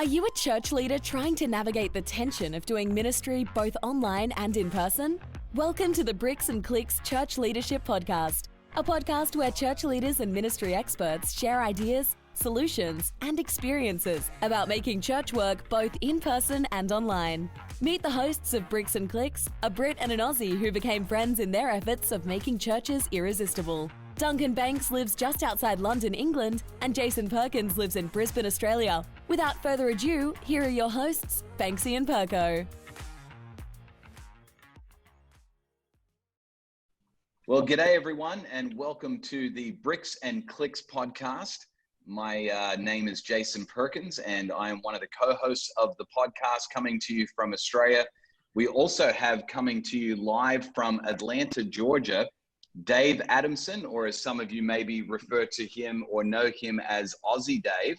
Are you a church leader trying to navigate the tension of doing ministry both online and in person? Welcome to the Bricks and Clicks Church Leadership Podcast, a podcast where church leaders and ministry experts share ideas, solutions, and experiences about making church work both in person and online. Meet the hosts of Bricks and Clicks, a Brit and an Aussie who became friends in their efforts of making churches irresistible. Duncan Banks lives just outside London, England, and Jason Perkins lives in Brisbane, Australia. Without further ado, here are your hosts, Banksy and Perko. Well, g'day everyone, and welcome to the Bricks and Clicks podcast. My name is Jason Perkins, and I am one of the co-hosts of the podcast coming to you from Australia. We also have coming to you live from Atlanta, Georgia, Dave Adamson, or as some of you maybe refer to him or know him as Aussie Dave.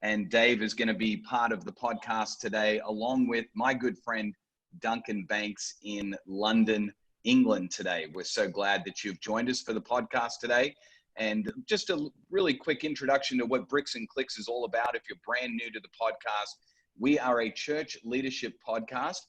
And Dave is going to be part of the podcast today, along with my good friend Duncan Banks in London, England today. We're so glad that you've joined us for the podcast today. And just a really quick introduction to what Bricks and Clicks is all about. If you're brand new to the podcast, we are a church leadership podcast,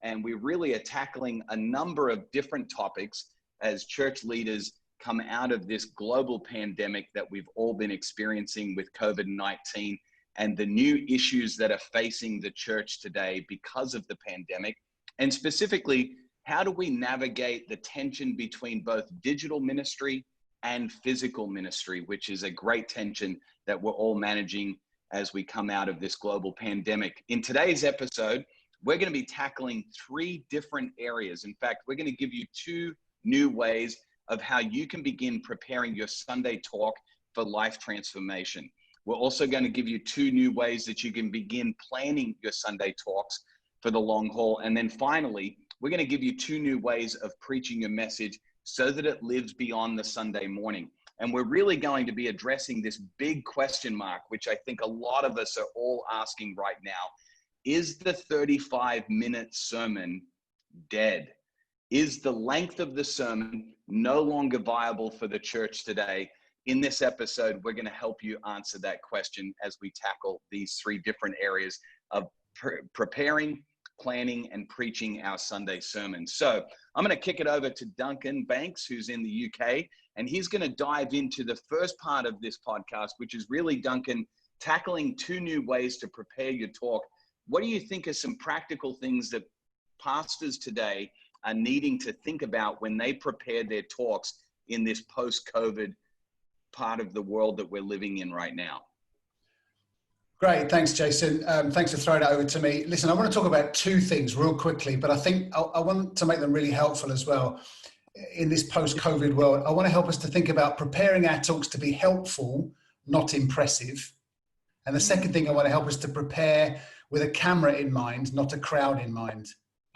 and we really are tackling a number of different topics as church leaders come out of this global pandemic that we've all been experiencing with COVID-19 and the new issues that are facing the church today because of the pandemic. And specifically, how do we navigate the tension between both digital ministry and physical ministry, which is a great tension that we're all managing as we come out of this global pandemic. In today's episode, we're going to be tackling three different areas. In fact, we're going to give you two new ways of how you can begin preparing your Sunday talk for life transformation. We're also going to give you two new ways that you can begin planning your Sunday talks for the long haul. And then finally, we're going to give you two new ways of preaching your message so that it lives beyond the Sunday morning. And we're really going to be addressing this big question mark, which I think a lot of us are all asking right now. Is the 35-minute sermon dead? Is the length of the sermon no longer viable for the church today? In this episode, we're going to help you answer that question as we tackle these three different areas of preparing, planning, and preaching our Sunday sermon. So I'm going to kick it over to Duncan Banks, who's in the UK, and he's going to dive into the first part of this podcast, which is really, Duncan, tackling two new ways to prepare your talk. What do you think are some practical things that pastors today are needing to think about when they prepare their talks in this post-COVID part of the world that we're living in right now? Great. Thanks, Jason. Thanks for throwing it over to me. Listen, I want to talk about two things real quickly, but I think I want to make them really helpful as well. In this post-COVID world, I want to help us to think about preparing our talks to be helpful, not impressive. And the second thing, I want to help us to prepare with a camera in mind, not a crowd in mind.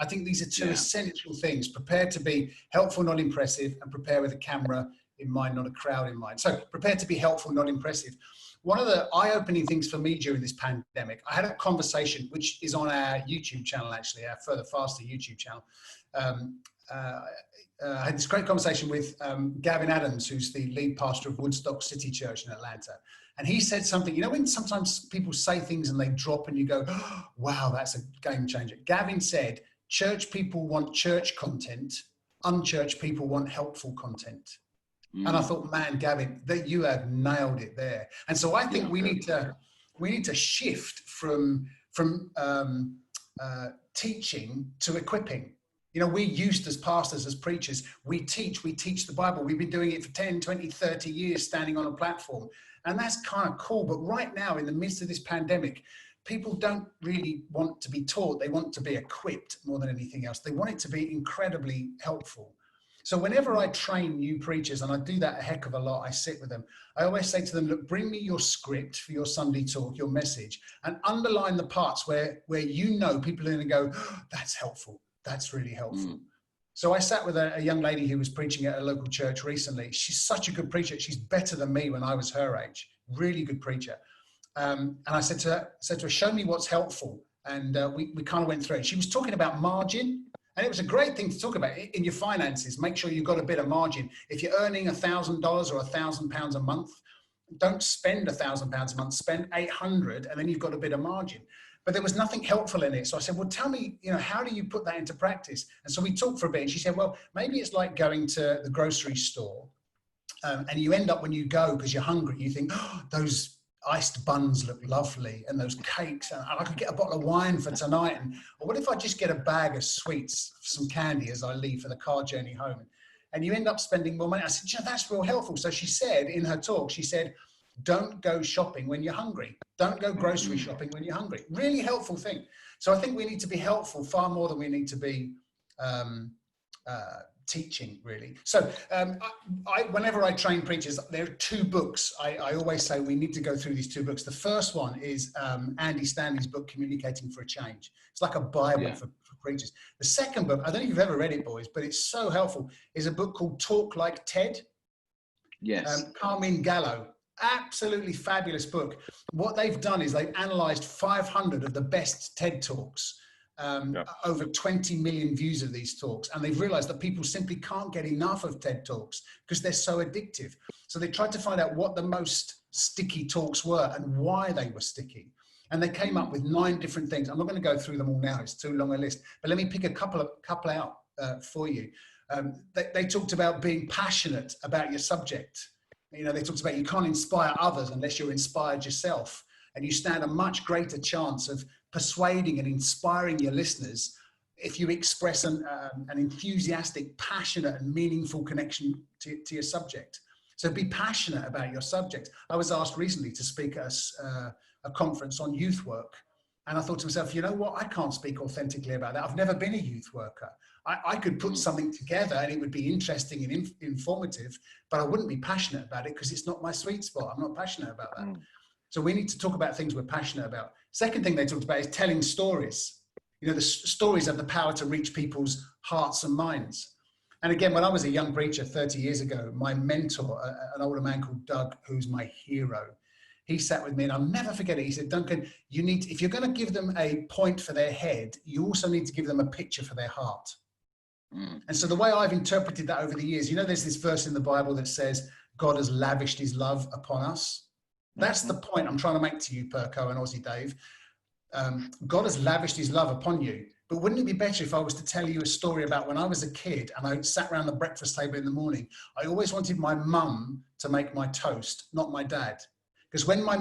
I think these are two essential things: prepare to be helpful, not impressive, and prepare with a camera in mind, not a crowd in mind. So prepare to be helpful, not impressive. One of the eye-opening things for me during this pandemic, I had a conversation, which is on our YouTube channel, actually, our Further Faster YouTube channel. I had this great conversation with Gavin Adams, who's the lead pastor of Woodstock City Church in Atlanta. And he said something, you know, when sometimes people say things and they drop and you go, oh, wow, that's a game changer. Gavin said, church people want church content, unchurched people want helpful content. And I thought, man, Gavin, that you have nailed it there. And so I think we need to shift from teaching to equipping. You know, we're used as pastors, as preachers, we teach the Bible. We've been doing it for 10, 20, 30 years, standing on a platform. And that's kind of cool. But right now, in the midst of this pandemic, people don't really want to be taught. They want to be equipped more than anything else. They want it to be incredibly helpful. So whenever I train new preachers, and I do that a heck of a lot, I sit with them, I always say to them, look, bring me your script for your Sunday talk, your message, and underline the parts where you know people are going to go, oh, that's helpful. That's really helpful. So I sat with a young lady who was preaching at a local church recently. She's such a good preacher. She's better than me when I was her age. Really good preacher. And I said to her, show me what's helpful. And we kind of went through it. She was talking about margin. And it was a great thing to talk about in your finances. Make sure you've got a bit of margin. If you're earning $1,000 or £1,000 a month, don't spend £1,000 a month, spend 800, and then you've got a bit of margin. But there was nothing helpful in it. So I said, well, tell me, how do you put that into practice? And so we talked for a bit, and she said, well, maybe it's like going to the grocery store, and you end up, when you go, because you're hungry, you think, oh, those iced buns look lovely, and those cakes, and I could get a bottle of wine for tonight. Or what if I just get a bag of sweets, some candy as I leave for the car journey home? And you end up spending more money. I said, that's real helpful. So she said in her talk, she said, don't go shopping when you're hungry. Don't go grocery shopping when you're hungry. Really helpful thing. So I think we need to be helpful far more than we need to be teaching, really. So whenever I train preachers, there are two books. I always say we need to go through these two books. The first one is Andy Stanley's book, Communicating for a Change. It's like a Bible for preachers. The second book, I don't know if you've ever read it, boys, but it's so helpful, is a book called Talk Like Ted. Yes. Carmine Gallo. Absolutely fabulous book. What they've done is they've analyzed 500 of the best TED Talks, over 20 million views of these talks. And they've realized that people simply can't get enough of TED Talks because they're so addictive. So they tried to find out what the most sticky talks were and why they were sticky. And they came up with 9 different things. I'm not going to go through them all now. It's too long a list. But let me pick a couple out for you. They talked about being passionate about your subject. They talked about you can't inspire others unless you're inspired yourself. And you stand a much greater chance of persuading and inspiring your listeners if you express an enthusiastic, passionate, and meaningful connection to your subject. So be passionate about your subject. I was asked recently to speak at a conference on youth work. And I thought to myself, you know what? I can't speak authentically about that. I've never been a youth worker. I could put something together and it would be interesting and informative, but I wouldn't be passionate about it because it's not my sweet spot. I'm not passionate about that. So we need to talk about things we're passionate about. Second thing they talked about is telling stories. The stories have the power to reach people's hearts and minds. And again, when I was a young preacher 30 years ago, my mentor, an older man called Doug, who's my hero, he sat with me and I'll never forget it. He said, Duncan, if you're going to give them a point for their head, you also need to give them a picture for their heart. And so the way I've interpreted that over the years, there's this verse in the Bible that says, God has lavished his love upon us. That's the point I'm trying to make to you, Perko and Aussie Dave. God has lavished his love upon you. But wouldn't it be better if I was to tell you a story about when I was a kid and I sat around the breakfast table in the morning? I always wanted my mum to make my toast, not my dad. Because when my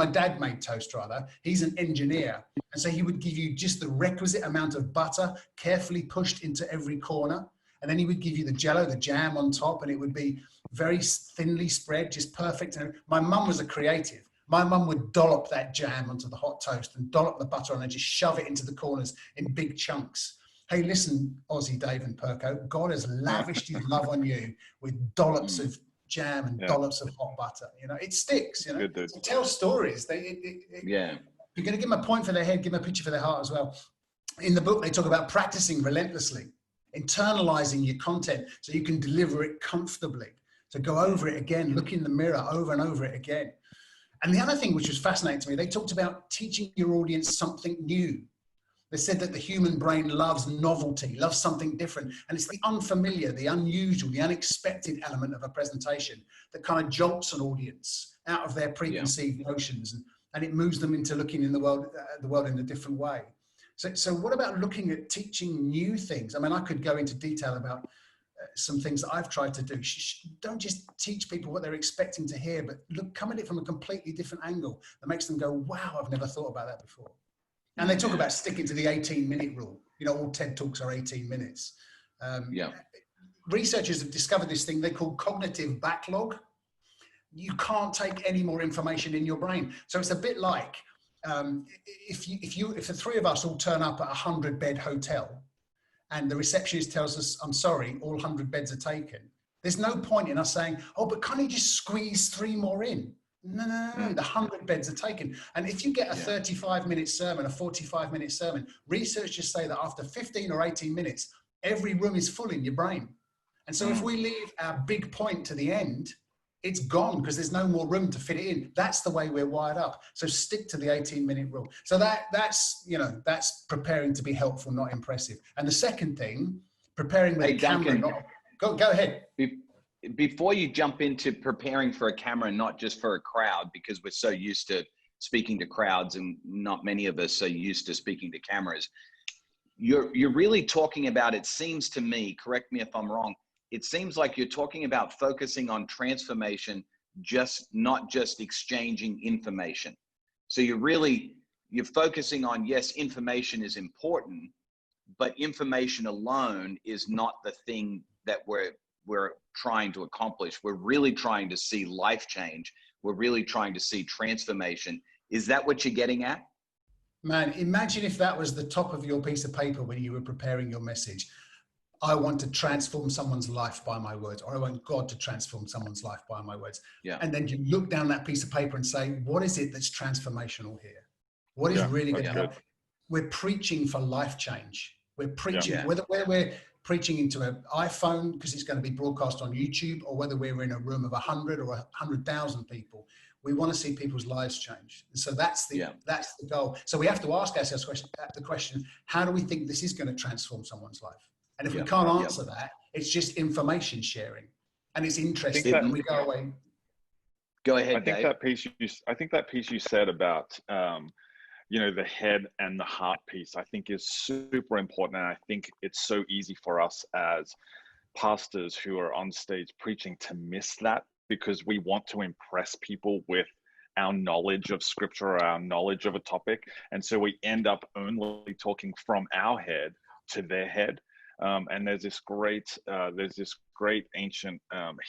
dad made toast, he's an engineer. And so he would give you just the requisite amount of butter carefully pushed into every corner. And then he would give you the jello, the jam on top, and it would be very thinly spread, just perfect. And my mum was a creative. My mum would dollop that jam onto the hot toast and dollop the butter on and just shove it into the corners in big chunks. Hey, listen, Aussie Dave and Perko, God has lavished his love on you with dollops of jam and dollops of hot butter. It sticks. So tell stories. If you're going to give them a point for their head, give them a picture for their heart as well. In the book, they talk about practicing relentlessly, internalizing your content so you can deliver it comfortably. So go over it again, look in the mirror over and over it again. And the other thing which was fascinating to me, they talked about teaching your audience something new. They said that the human brain loves novelty, loves something different. And it's the unfamiliar, the unusual, the unexpected element of a presentation that kind of jolts an audience out of their preconceived notions. And it moves them into looking in the world in a different way. So what about looking at teaching new things? I mean, I could go into detail about some things that I've tried to do. Don't just teach people what they're expecting to hear, but come at it from a completely different angle that makes them go, wow, I've never thought about that before. And they talk about sticking to the 18-minute rule. All TED Talks are 18 minutes. Researchers have discovered this thing they call cognitive backlog. You can't take any more information in your brain. So it's a bit like if the three of us all turn up at a 100-bed hotel and the receptionist tells us, I'm sorry, all 100 beds are taken. There's no point in us saying, oh, but can't you just squeeze 3 more in? No, the 100 beds are taken. And if you get a 35-minute sermon, a 45-minute sermon, researchers say that after 15 or 18 minutes, every room is full in your brain. And so if we leave our big point to the end, it's gone because there's no more room to fit it in. That's the way we're wired up. So stick to the 18-minute rule. So that's preparing to be helpful, not impressive. And the second thing, preparing with a camera. Go ahead. before you jump into preparing for a camera, not just for a crowd, because we're so used to speaking to crowds and not many of us are used to speaking to cameras, you're really talking about, it seems to me, correct me if I'm wrong, it seems like you're talking about focusing on transformation, not just exchanging information. So you're focusing on, yes, information is important, but information alone is not the thing that we're trying to accomplish. We're really trying to see life change. We're really trying to see transformation. Is that what you're getting at? Man, imagine if that was the top of your piece of paper when you were preparing your message. I want to transform someone's life by my words, or I want God to transform someone's life by my words. Yeah. And then you look down that piece of paper and say, what is it that's transformational here? What is really going to help? We're preaching for life change. We're preaching, whether we're preaching into an iPhone because it's going to be broadcast on YouTube, or whether we're in a room of 100 or 100,000 people, we want to see people's lives change. And so that's the goal. So we have to ask ourselves the question, how do we think this is going to transform someone's life? And if we can't answer that, it's just information sharing, and it's interesting. And we go away. Go ahead, I think Dave. that piece you said about the head and the heart piece, I think is super important. And I think it's so easy for us as pastors who are on stage preaching to miss that, because we want to impress people with our knowledge of scripture or our knowledge of a topic. And so we end up only talking from our head to their head. And there's this great ancient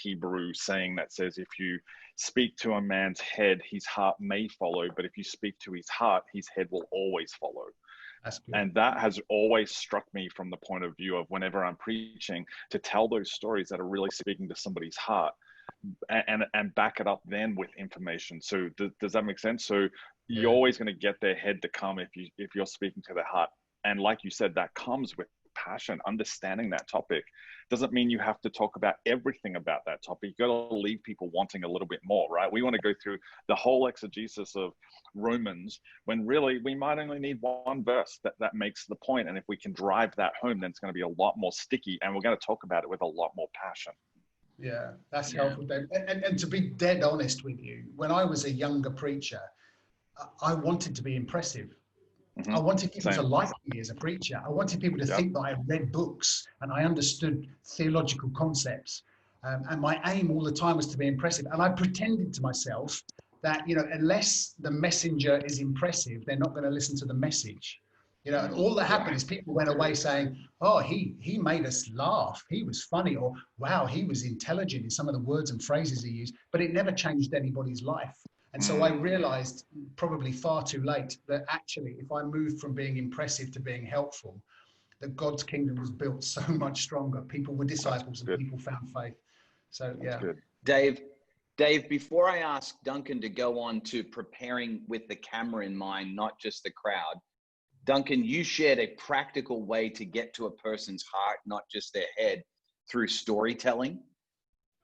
Hebrew saying that says, if you speak to a man's head, his heart may follow, but if you speak to his heart, his head will always follow. That's good. And that has always struck me from the point of view of whenever I'm preaching, to tell those stories that are really speaking to somebody's heart, and back it up then with information. So does that make sense? So you're always going to get their head to come if you're speaking to their heart. And like you said, that comes with passion. Understanding that topic doesn't mean you have to talk about everything about that topic. You got to leave people wanting a little bit more, right? We want to go through the whole exegesis of Romans when really we might only need one verse that makes the point. And if we can drive that home, then it's going to be a lot more sticky, and we're going to talk about it with a lot more passion. Yeah, that's helpful, Dave. And to be dead honest with you, when I was a younger preacher, I wanted to be impressive. Mm-hmm. I wanted people to like me as a preacher. I wanted people to think that I read books and I understood theological concepts. And my aim all the time was to be impressive. And I pretended to myself that, unless the messenger is impressive, they're not going to listen to the message. And all that happened is people went away saying, oh, he made us laugh. He was funny. Or, wow, he was intelligent in some of the words and phrases he used. But it never changed anybody's life. And so I realized, probably far too late, that actually, if I moved from being impressive to being helpful, that God's kingdom was built so much stronger. People were disciples and people found faith. So, Dave, before I ask Duncan to go on to preparing with the camera in mind, not just the crowd, Duncan, you shared a practical way to get to a person's heart, not just their head, through storytelling.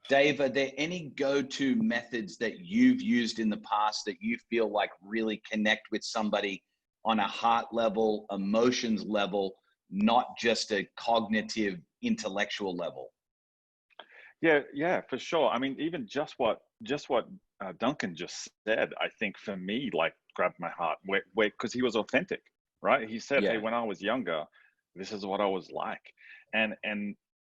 Dave, are there any go-to methods that you've used in the past that you feel like really connect with somebody on a heart level, emotions level, not just a cognitive, intellectual level? Yeah, for sure. I mean, even just what Duncan just said, I think for me, like grabbed my heart, because he was authentic, right? He said, hey, when I was younger, this is what I was like.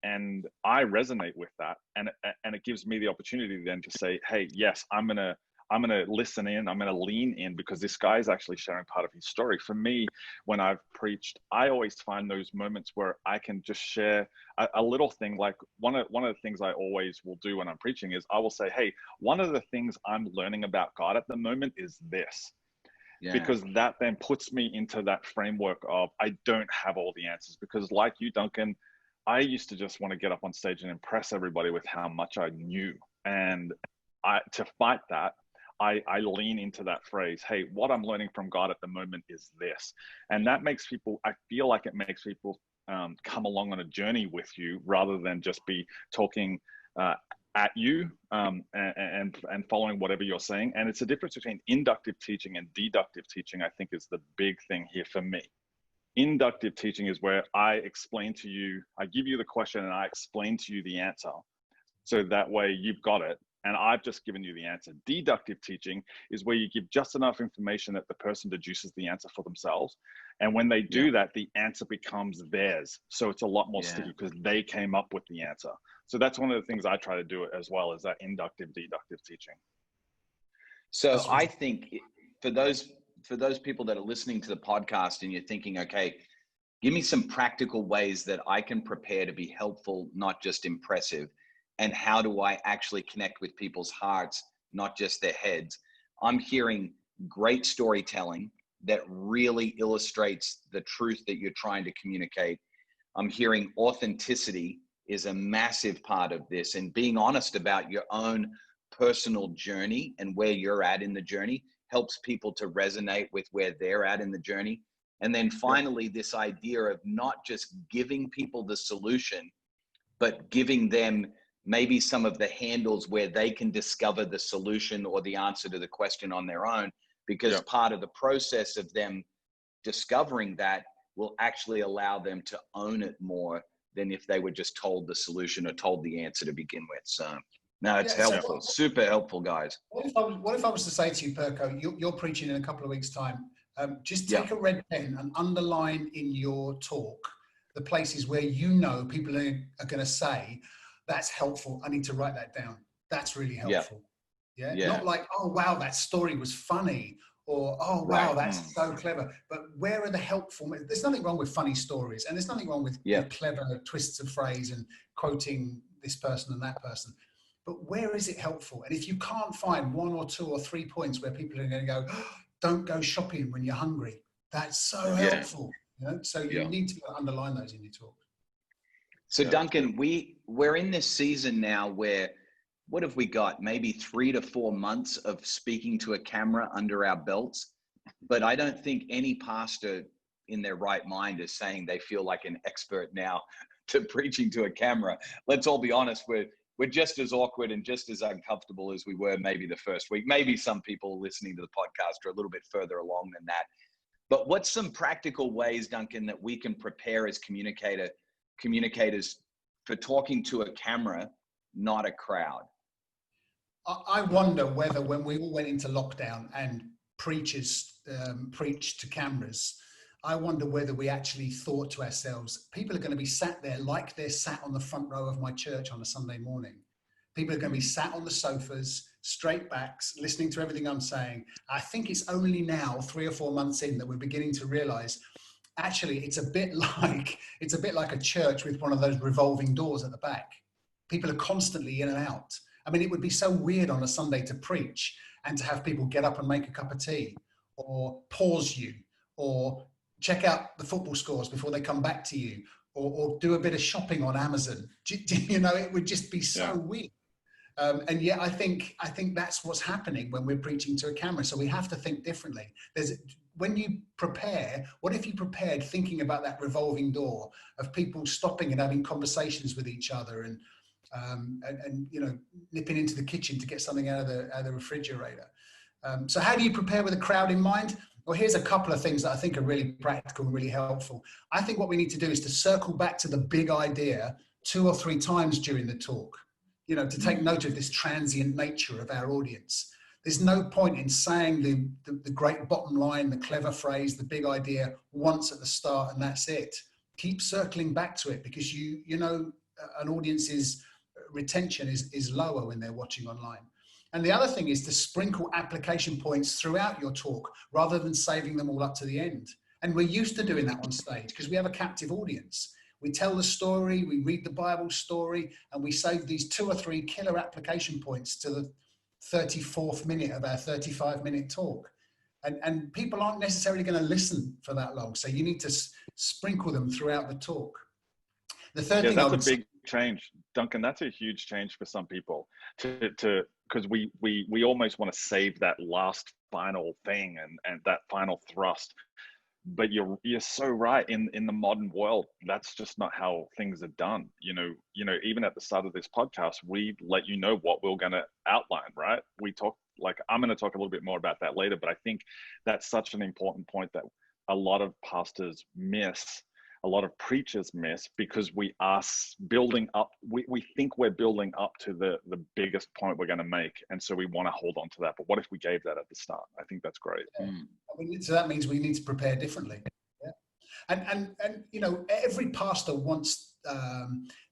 And I resonate with that, and it gives me the opportunity then to say, hey, yes, I'm gonna listen in, I'm gonna lean in, because this guy is actually sharing part of his story. For me, when I've preached, I always find those moments where I can just share a little thing. Like one of the things I always will do when I'm preaching is I will say, hey, one of the things I'm learning about God at the moment is this. Because that then puts me into that framework of I don't have all the answers, because like you, Duncan, I used to just want to get up on stage and impress everybody with how much I knew. And to fight that, I lean into that phrase, hey, what I'm learning from God at the moment is this. And that makes people, I feel like it makes people come along on a journey with you rather than just be talking at you and following whatever you're saying. And it's a difference between inductive teaching and deductive teaching, I think, is the big thing here for me. Inductive teaching is where I explain to you, I give you the question and I explain to you the answer So that way you've got it. And I've just given you the answer. Deductive teaching is where you give just enough information that the person deduces the answer for themselves. And when they do that, the answer becomes theirs. So it's a lot more sticky because they came up with the answer. So that's one of the things I try to do as well, is that inductive, deductive teaching. So I think for those people that are listening to the podcast and you're thinking, okay, give me some practical ways that I can prepare to be helpful, not just impressive. And how do I actually connect with people's hearts, not just their heads? I'm hearing great storytelling that really illustrates the truth that you're trying to communicate. I'm hearing authenticity is a massive part of this, and being honest about your own personal journey and where you're at in the journey helps people to resonate with where they're at in the journey. And then finally, this idea of not just giving people the solution, but giving them maybe some of the handles where they can discover the solution or the answer to the question on their own, because part of the process of them discovering that will actually allow them to own it more than if they were just told the solution or told the answer to begin with. So no, it's helpful, super helpful, guys. What if I was to say to you, Perko, you're preaching in a couple of weeks' time, just take a red pen and underline in your talk the places where you know people are going to say, that's helpful, I need to write that down. That's really helpful. Yeah. Not like, oh, wow, that story was funny, or, oh, wow, that's so clever. But where are the helpful, there's nothing wrong with funny stories, and there's nothing wrong with clever twists of phrase and quoting this person and that person. But where is it helpful? And if you can't find 1 or 2 or 3 points where people are going to go, oh, don't go shopping when you're hungry, that's so helpful. You know? So you need to underline those in your talk. So Duncan, we're in this season now where, what have we got? Maybe 3 to 4 months of speaking to a camera under our belts. But I don't think any pastor in their right mind is saying they feel like an expert now to preaching to a camera. Let's all be honest, we're just as awkward and just as uncomfortable as we were maybe the first week. Maybe some people listening to the podcast are a little bit further along than that. But what's some practical ways, Duncan, that we can prepare as communicators for talking to a camera, not a crowd? I wonder whether when we all went into lockdown and preachers preached to cameras, I wonder whether we actually thought to ourselves, people are going to be sat there like they're sat on the front row of my church on a Sunday morning. People are going to be sat on the sofas, straight backs, listening to everything I'm saying. I think it's only now, 3 or 4 months in, that we're beginning to realize, actually, it's a bit like a church with one of those revolving doors at the back. People are constantly in and out. I mean, it would be so weird on a Sunday to preach and to have people get up and make a cup of tea, or pause you, or check out the football scores before they come back to you, or do a bit of shopping on Amazon. You know, it would just be so weird. And yet I think that's what's happening when we're preaching to a camera. So we have to think differently. When you prepare, what if you prepared thinking about that revolving door of people stopping and having conversations with each other, and you know, nipping into the kitchen to get something out of the refrigerator. So how do you prepare with a crowd in mind? Well, here's a couple of things that I think are really practical and really helpful. I think what we need to do is to circle back to the big idea 2 or 3 times during the talk, you know, to take note of this transient nature of our audience. There's no point in saying the great bottom line, the clever phrase, the big idea once at the start and that's it. Keep circling back to it, because you know an audience's retention is lower when they're watching online. And the other thing is to sprinkle application points throughout your talk rather than saving them all up to the end. And we're used to doing that on stage because we have a captive audience. We tell the story, we read the Bible story, and we save these 2 or 3 killer application points to the 34th minute of our 35-minute talk. And people aren't necessarily going to listen for that long. So you need to sprinkle them throughout the talk. The third thing that's a big change, Duncan. That's a huge change for some people because we almost want to save that last final thing and that final thrust. But you're so right. In the modern world, that's just not how things are done. You know, even at the start of this podcast, we let you know what we're going to outline, right? We talk, like, I'm going to talk a little bit more about that later, but I think that's such an important point that a lot of pastors miss. a lot of preachers miss, because we are building up, we think we're building up to the biggest point we're going to make, and so we want to hold on to that. But what if we gave that at the start? I think that's great. Yeah. So that means we need to prepare differently. Yeah. And you know, every pastor wants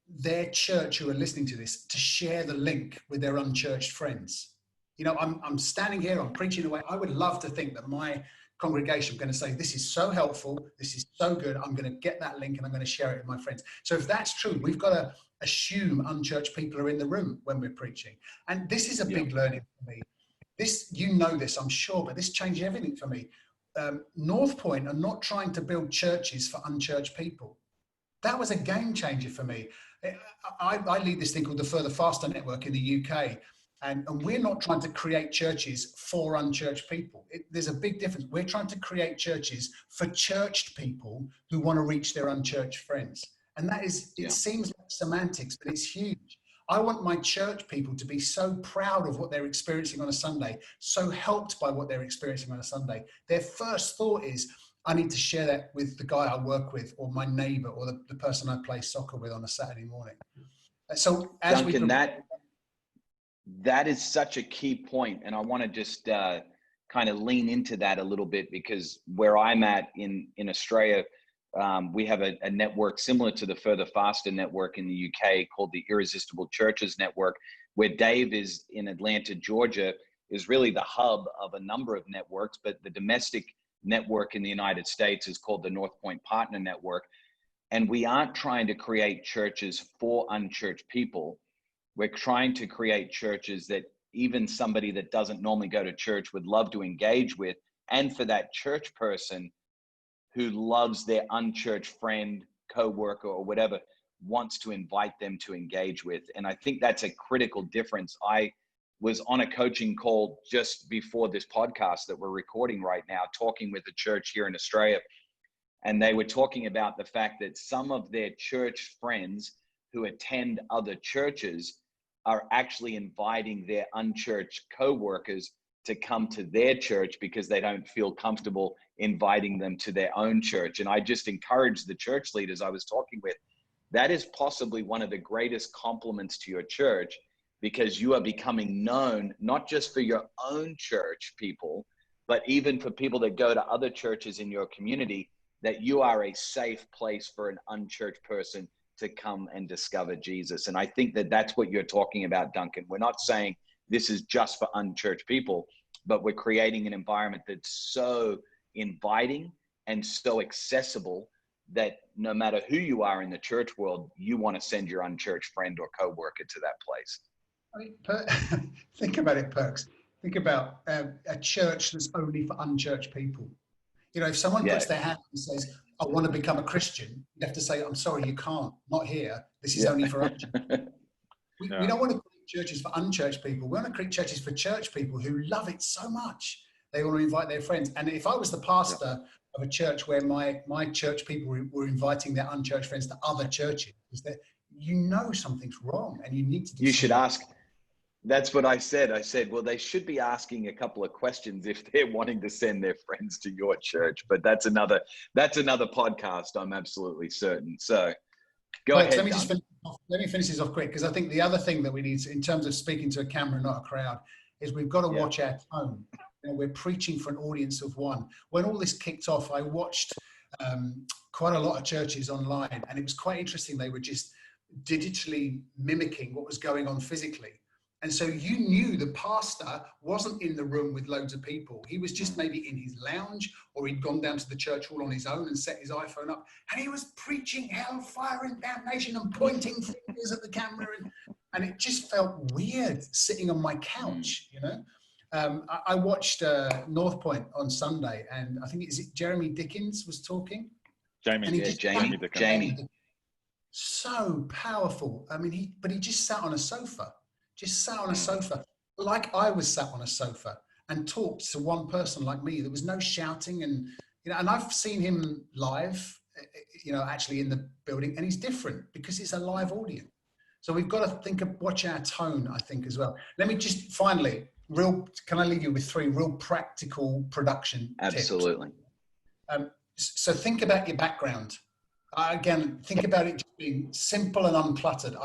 their church who are listening to this to share the link with their unchurched friends. You know, I'm standing here, I'm preaching away. I would love to think that my congregation are going to say, this is so helpful, this is so good, I'm going to get that link and I'm going to share it with my friends. So if that's true, we've got to assume unchurched people are in the room when we're preaching. And this is a big learning for me. This, you know this, I'm sure, but this changed everything for me. North Point are not trying to build churches for unchurched people. That was a game changer for me. I lead this thing called the Further Faster Network in the UK. And we're not trying to create churches for unchurched people. There's a big difference. We're trying to create churches for churched people who want to reach their unchurched friends. And that is, it seems like semantics, but it's huge. I want my church people to be so proud of what they're experiencing on a Sunday, so helped by what they're experiencing on a Sunday. Their first thought is, I need to share that with the guy I work with, or my neighbor, or the person I play soccer with on a Saturday morning. So as Duncan, that is such a key point, and I want to just kind of lean into that a little bit, because where I'm at in Australia, we have a network similar to the Further Faster network in the UK called the Irresistible Churches Network, where Dave is in Atlanta, Georgia, is really the hub of a number of networks, but the domestic network in the United States is called the North Point Partner Network. And we aren't trying to create churches for unchurched people. We're trying to create churches that even somebody that doesn't normally go to church would love to engage with. And for that church person who loves their unchurched friend, co-worker, or whatever, wants to invite them to engage with. And I think that's a critical difference. I was on a coaching call just before this podcast that we're recording right now, talking with a church here in Australia. And they were talking about the fact that some of their church friends who attend other churches are actually inviting their unchurched co-workers to come to their church because they don't feel comfortable inviting them to their own church. And I just encourage the church leaders I was talking with, that is possibly one of the greatest compliments to your church, because you are becoming known not just for your own church people, but even for people that go to other churches in your community, that you are a safe place for an unchurched person to come and discover Jesus. And I think that that's what you're talking about, Duncan. We're not saying this is just for unchurched people, but we're creating an environment that's so inviting and so accessible that no matter who you are in the church world, you want to send your unchurched friend or coworker to that place. I mean, think about it, Perks. Think about a church that's only for unchurched people. You know, if someone puts their hand and says, I want to become a Christian, you have to say, I'm sorry, you can't, not here. This is only for unchurched. We don't want to create churches for unchurched people. We want to create churches for church people who love it so much. They want to invite their friends. And if I was the pastor of a church where my church people were inviting their unchurched friends to other churches, is that you know something's wrong and you need to do You should ask. That's what I said. I said, well, they should be asking a couple of questions if they're wanting to send their friends to your church. But that's another podcast, I'm absolutely certain. So go ahead. Let me finish this off quick, because I think the other thing that we need, in terms of speaking to a camera, not a crowd, is we've got to watch our tone. You know, we're preaching for an audience of one. When all this kicked off, I watched quite a lot of churches online, and it was quite interesting. They were just digitally mimicking what was going on physically. And so you knew the pastor wasn't in the room with loads of people. He was just maybe in his lounge, or he'd gone down to the church hall on his own and set his iPhone up. And he was preaching hellfire and damnation and pointing fingers at the camera. And it just felt weird sitting on my couch, you know. I watched North Point on Sunday, and I think Jeremy Dickens was talking. Jamie. So powerful. I mean, he just sat on a sofa. Like I was sat on a sofa and talked to one person like me. There was no shouting, and and I've seen him live, actually in the building, and he's different because it's a live audience. So we've got to watch our tone, I think, as well. Let me just finally, can I leave you with 3 real practical production tips? Absolutely. So think about your background. Again, think about it just being simple and uncluttered.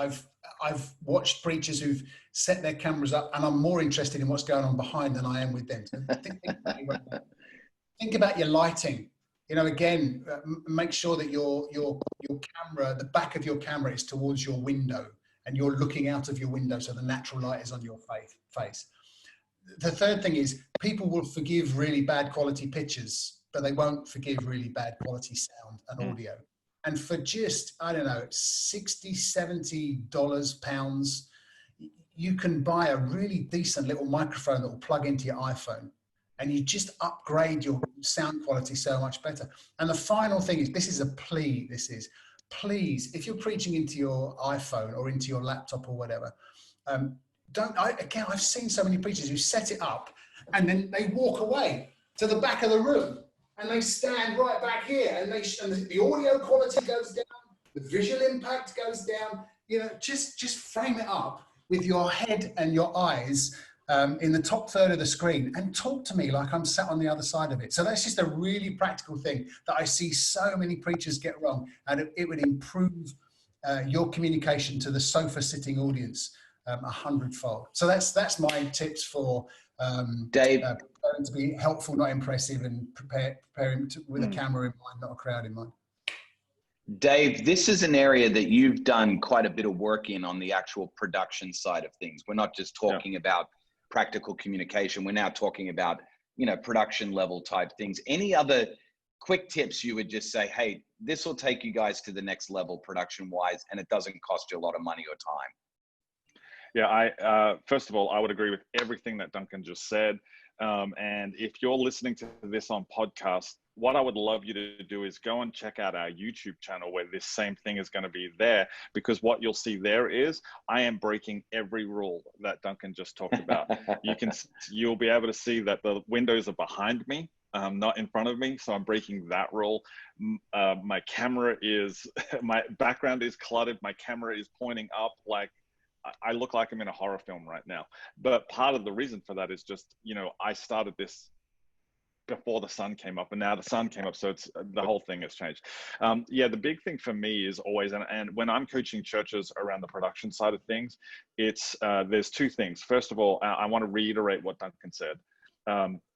I've watched preachers who've set their cameras up, and I'm more interested in what's going on behind than I am with them. So think about your lighting. You know, again, make sure that your camera, the back of your camera, is towards your window, and you're looking out of your window, so the natural light is on your face. The third thing is people will forgive really bad quality pictures, but they won't forgive really bad quality sound and audio. And for just, I don't know, $60, $70, pounds, you can buy a really decent little microphone that will plug into your iPhone, and you just upgrade your sound quality so much better. And the final thing is, this is a plea, please, if you're preaching into your iPhone or into your laptop or whatever, I've seen so many preachers who set it up and then they walk away to the back of the room and they stand right back here, and the audio quality goes down, the visual impact goes down. You know, just frame it up with your head and your eyes in the top third of the screen and talk to me like I'm sat on the other side of it. So that's just a really practical thing that I see so many preachers get wrong, and it would improve your communication to the sofa sitting audience 100-fold. So that's my tips for Dave. To be helpful, not impressive, and preparing with a camera in mind, not a crowd in mind. Dave, this is an area that you've done quite a bit of work in on the actual production side of things. We're not just talking about practical communication. We're now talking about, you know, production level type things. Any other quick tips you would just say, hey, this will take you guys to the next level production wise, and it doesn't cost you a lot of money or time? Yeah, first of all, I would agree with everything that Duncan just said. And if you're listening to this on podcast, what I would love you to do is go and check out our YouTube channel where this same thing is going to be there, because what you'll see there is I am breaking every rule that Duncan just talked about. You'll be able to see that the windows are behind me, not in front of me. So I'm breaking that rule. My camera is, my background is cluttered. My camera is pointing up like, I look like I'm in a horror film right now. But part of the reason for that is just, you know, I started this before the sun came up, and now the sun came up. So it's the whole thing has changed. Yeah, the big thing for me is always, and when I'm coaching churches around the production side of things, it's there's two things. First of all, I want to reiterate what Duncan said.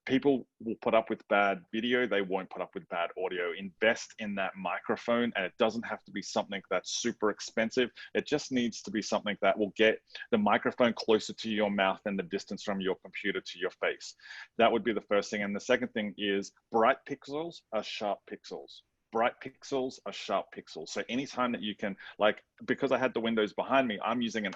People will put up with bad video. They won't put up with bad audio. Invest in that microphone, and it doesn't have to be something that's super expensive. It just needs to be something that will get the microphone closer to your mouth than the distance from your computer to your face. That would be the first thing. And the second thing is bright pixels are sharp pixels. Bright pixels are sharp pixels. So anytime that you can, like, because I had the windows behind me, I'm using a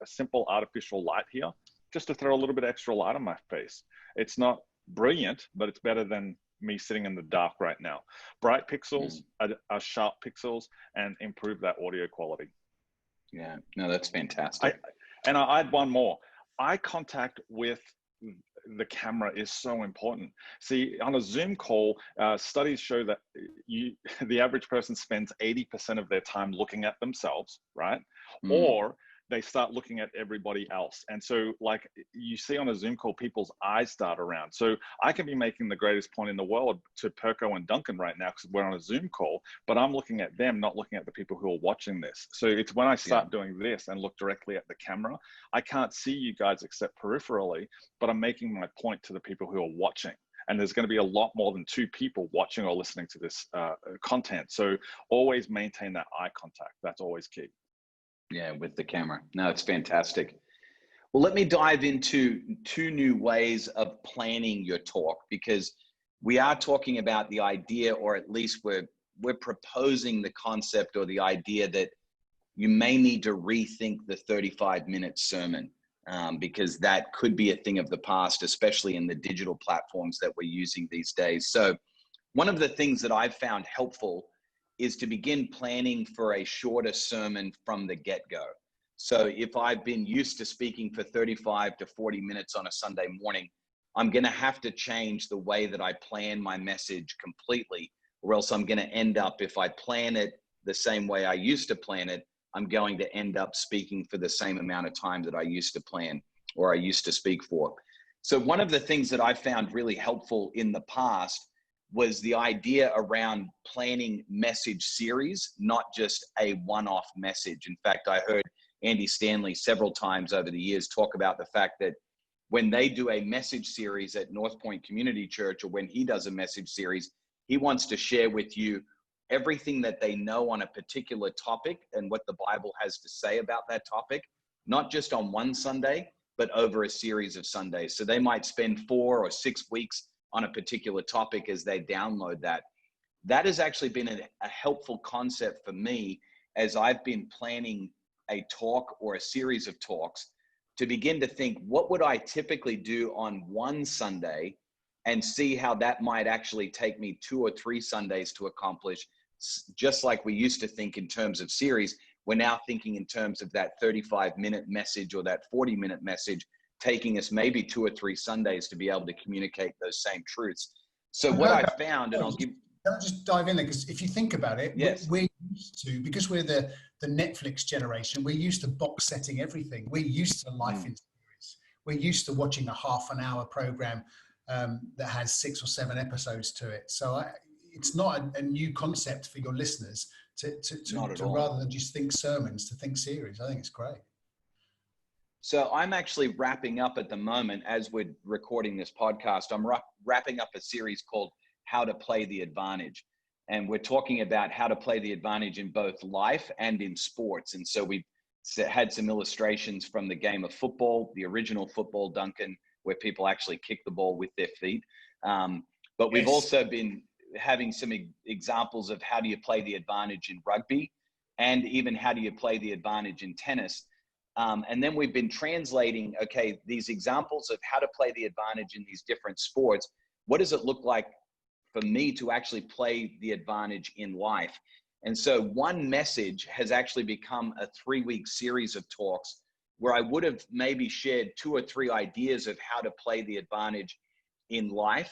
simple artificial light here just to throw a little bit extra light on my face. It's not brilliant, but it's better than me sitting in the dark right now. Bright pixels are sharp pixels and improve that audio quality. Yeah, no, that's fantastic. And I add one more. Eye contact with the camera is so important. See, on a Zoom call, studies show that the average person spends 80% of their time looking at themselves, right? Or they start looking at everybody else. And so, like you see on a Zoom call, people's eyes start around. So I can be making the greatest point in the world to Perko and Duncan right now because we're on a Zoom call, but I'm looking at them, not looking at the people who are watching this. So it's when I start doing this and look directly at the camera, I can't see you guys except peripherally, but I'm making my point to the people who are watching. And there's going to be a lot more than two people watching or listening to this content. So always maintain that eye contact. That's always key. Yeah, with the camera. No, it's fantastic. Well, let me dive into two new ways of planning your talk, because we are talking about the idea, or at least we're proposing the concept or the idea that you may need to rethink the 35-minute sermon, because that could be a thing of the past, especially in the digital platforms that we're using these days. So one of the things that I've found helpful is to begin planning for a shorter sermon from the get-go. So if I've been used to speaking for 35 to 40 minutes on a Sunday morning, I'm going to have to change the way that I plan my message completely, or else I'm going to end up, if I plan it the same way I used to plan it, I'm going to end up speaking for the same amount of time that I used to plan or I used to speak for. So one of the things that I found really helpful in the past was the idea around planning message series, not just a one-off message. In fact, I heard Andy Stanley several times over the years talk about the fact that when they do a message series at North Point Community Church, or when he does a message series, he wants to share with you everything that they know on a particular topic and what the Bible has to say about that topic, not just on one Sunday, but over a series of Sundays. So they might spend 4 or 6 weeks on a particular topic as they download that. That has actually been a helpful concept for me as I've been planning a talk or a series of talks, to begin to think, what would I typically do on one Sunday, and see how that might actually take me 2 or 3 Sundays to accomplish. Just like we used to think in terms of series, we're now thinking in terms of that 35-minute message or that 40-minute message, taking us maybe 2 or 3 Sundays to be able to communicate those same truths. So what I found, and I'll give... Can I just dive in there? Because if you think about it, yes, we're used to, because we're the Netflix generation, we're used to box setting everything. We're used to life in series. We're used to watching a half an hour program that has 6 or 7 episodes to it. So it's not a new concept for your listeners to rather than just think sermons, to think series. I think it's great. So I'm actually wrapping up at the moment, as we're recording this podcast, I'm wrapping up a series called How to Play the Advantage. And we're talking about how to play the advantage in both life and in sports. And so we've had some illustrations from the game of football, the original football, Duncan, where people actually kick the ball with their feet. But we've also been having some examples of how do you play the advantage in rugby, and even how do you play the advantage in tennis. And then we've been translating, okay, these examples of how to play the advantage in these different sports. What does it look like for me to actually play the advantage in life? And so one message has actually become a 3-week series of talks where I would have maybe shared 2 or 3 ideas of how to play the advantage in life.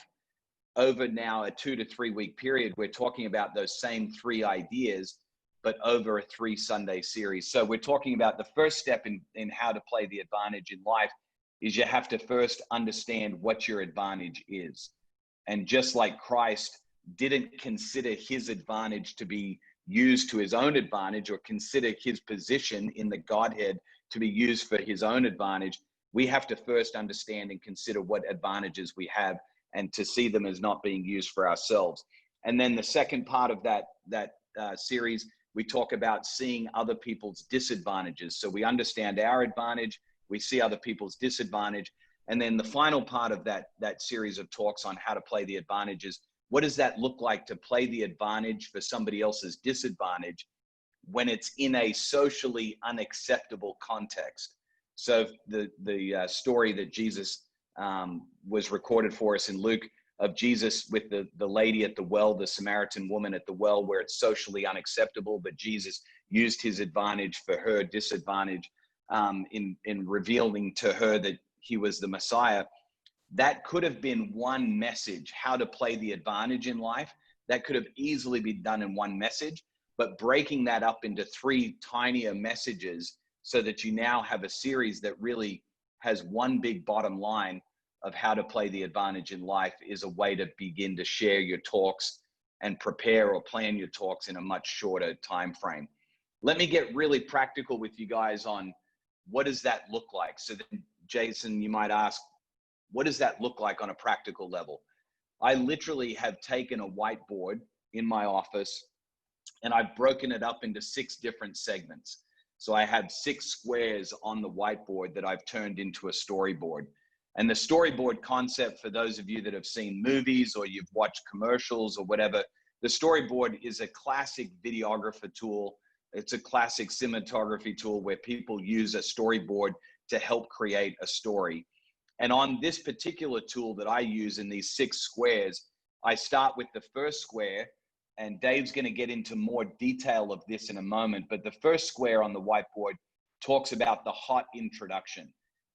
Over now a 2 to 3 week period, we're talking about those same 3 ideas, but over a 3 Sunday series. So we're talking about the first step in how to play the advantage in life is you have to first understand what your advantage is. And just like Christ didn't consider his advantage to be used to his own advantage, or consider his position in the Godhead to be used for his own advantage, we have to first understand and consider what advantages we have, and to see them as not being used for ourselves. And then the second part of that series, we talk about seeing other people's disadvantages. So we understand our advantage, we see other people's disadvantage. And then the final part of that series of talks on how to play the advantage is, what does that look like to play the advantage for somebody else's disadvantage when it's in a socially unacceptable context? So the story that Jesus was recorded for us in Luke, of Jesus with the lady at the well, the Samaritan woman at the well, where it's socially unacceptable, but Jesus used his advantage for her disadvantage in revealing to her that he was the Messiah. That could have been one message, how to play the advantage in life. That could have easily been done in one message, but breaking that up into 3 tinier messages so that you now have a series that really has one big bottom line of how to play the advantage in life is a way to begin to share your talks and prepare or plan your talks in a much shorter time frame. Let me get really practical with you guys on what does that look like. So then, Jason, you might ask, what does that look like on a practical level? I literally have taken a whiteboard in my office and I've broken it up into 6 different segments. So I have 6 squares on the whiteboard that I've turned into a storyboard. And the storyboard concept, for those of you that have seen movies or you've watched commercials or whatever, the storyboard is a classic videographer tool. It's a classic cinematography tool where people use a storyboard to help create a story. And on this particular tool that I use in these 6 squares, I start with the first square, and Dave's going to get into more detail of this in a moment. But the first square on the whiteboard talks about the hot introduction.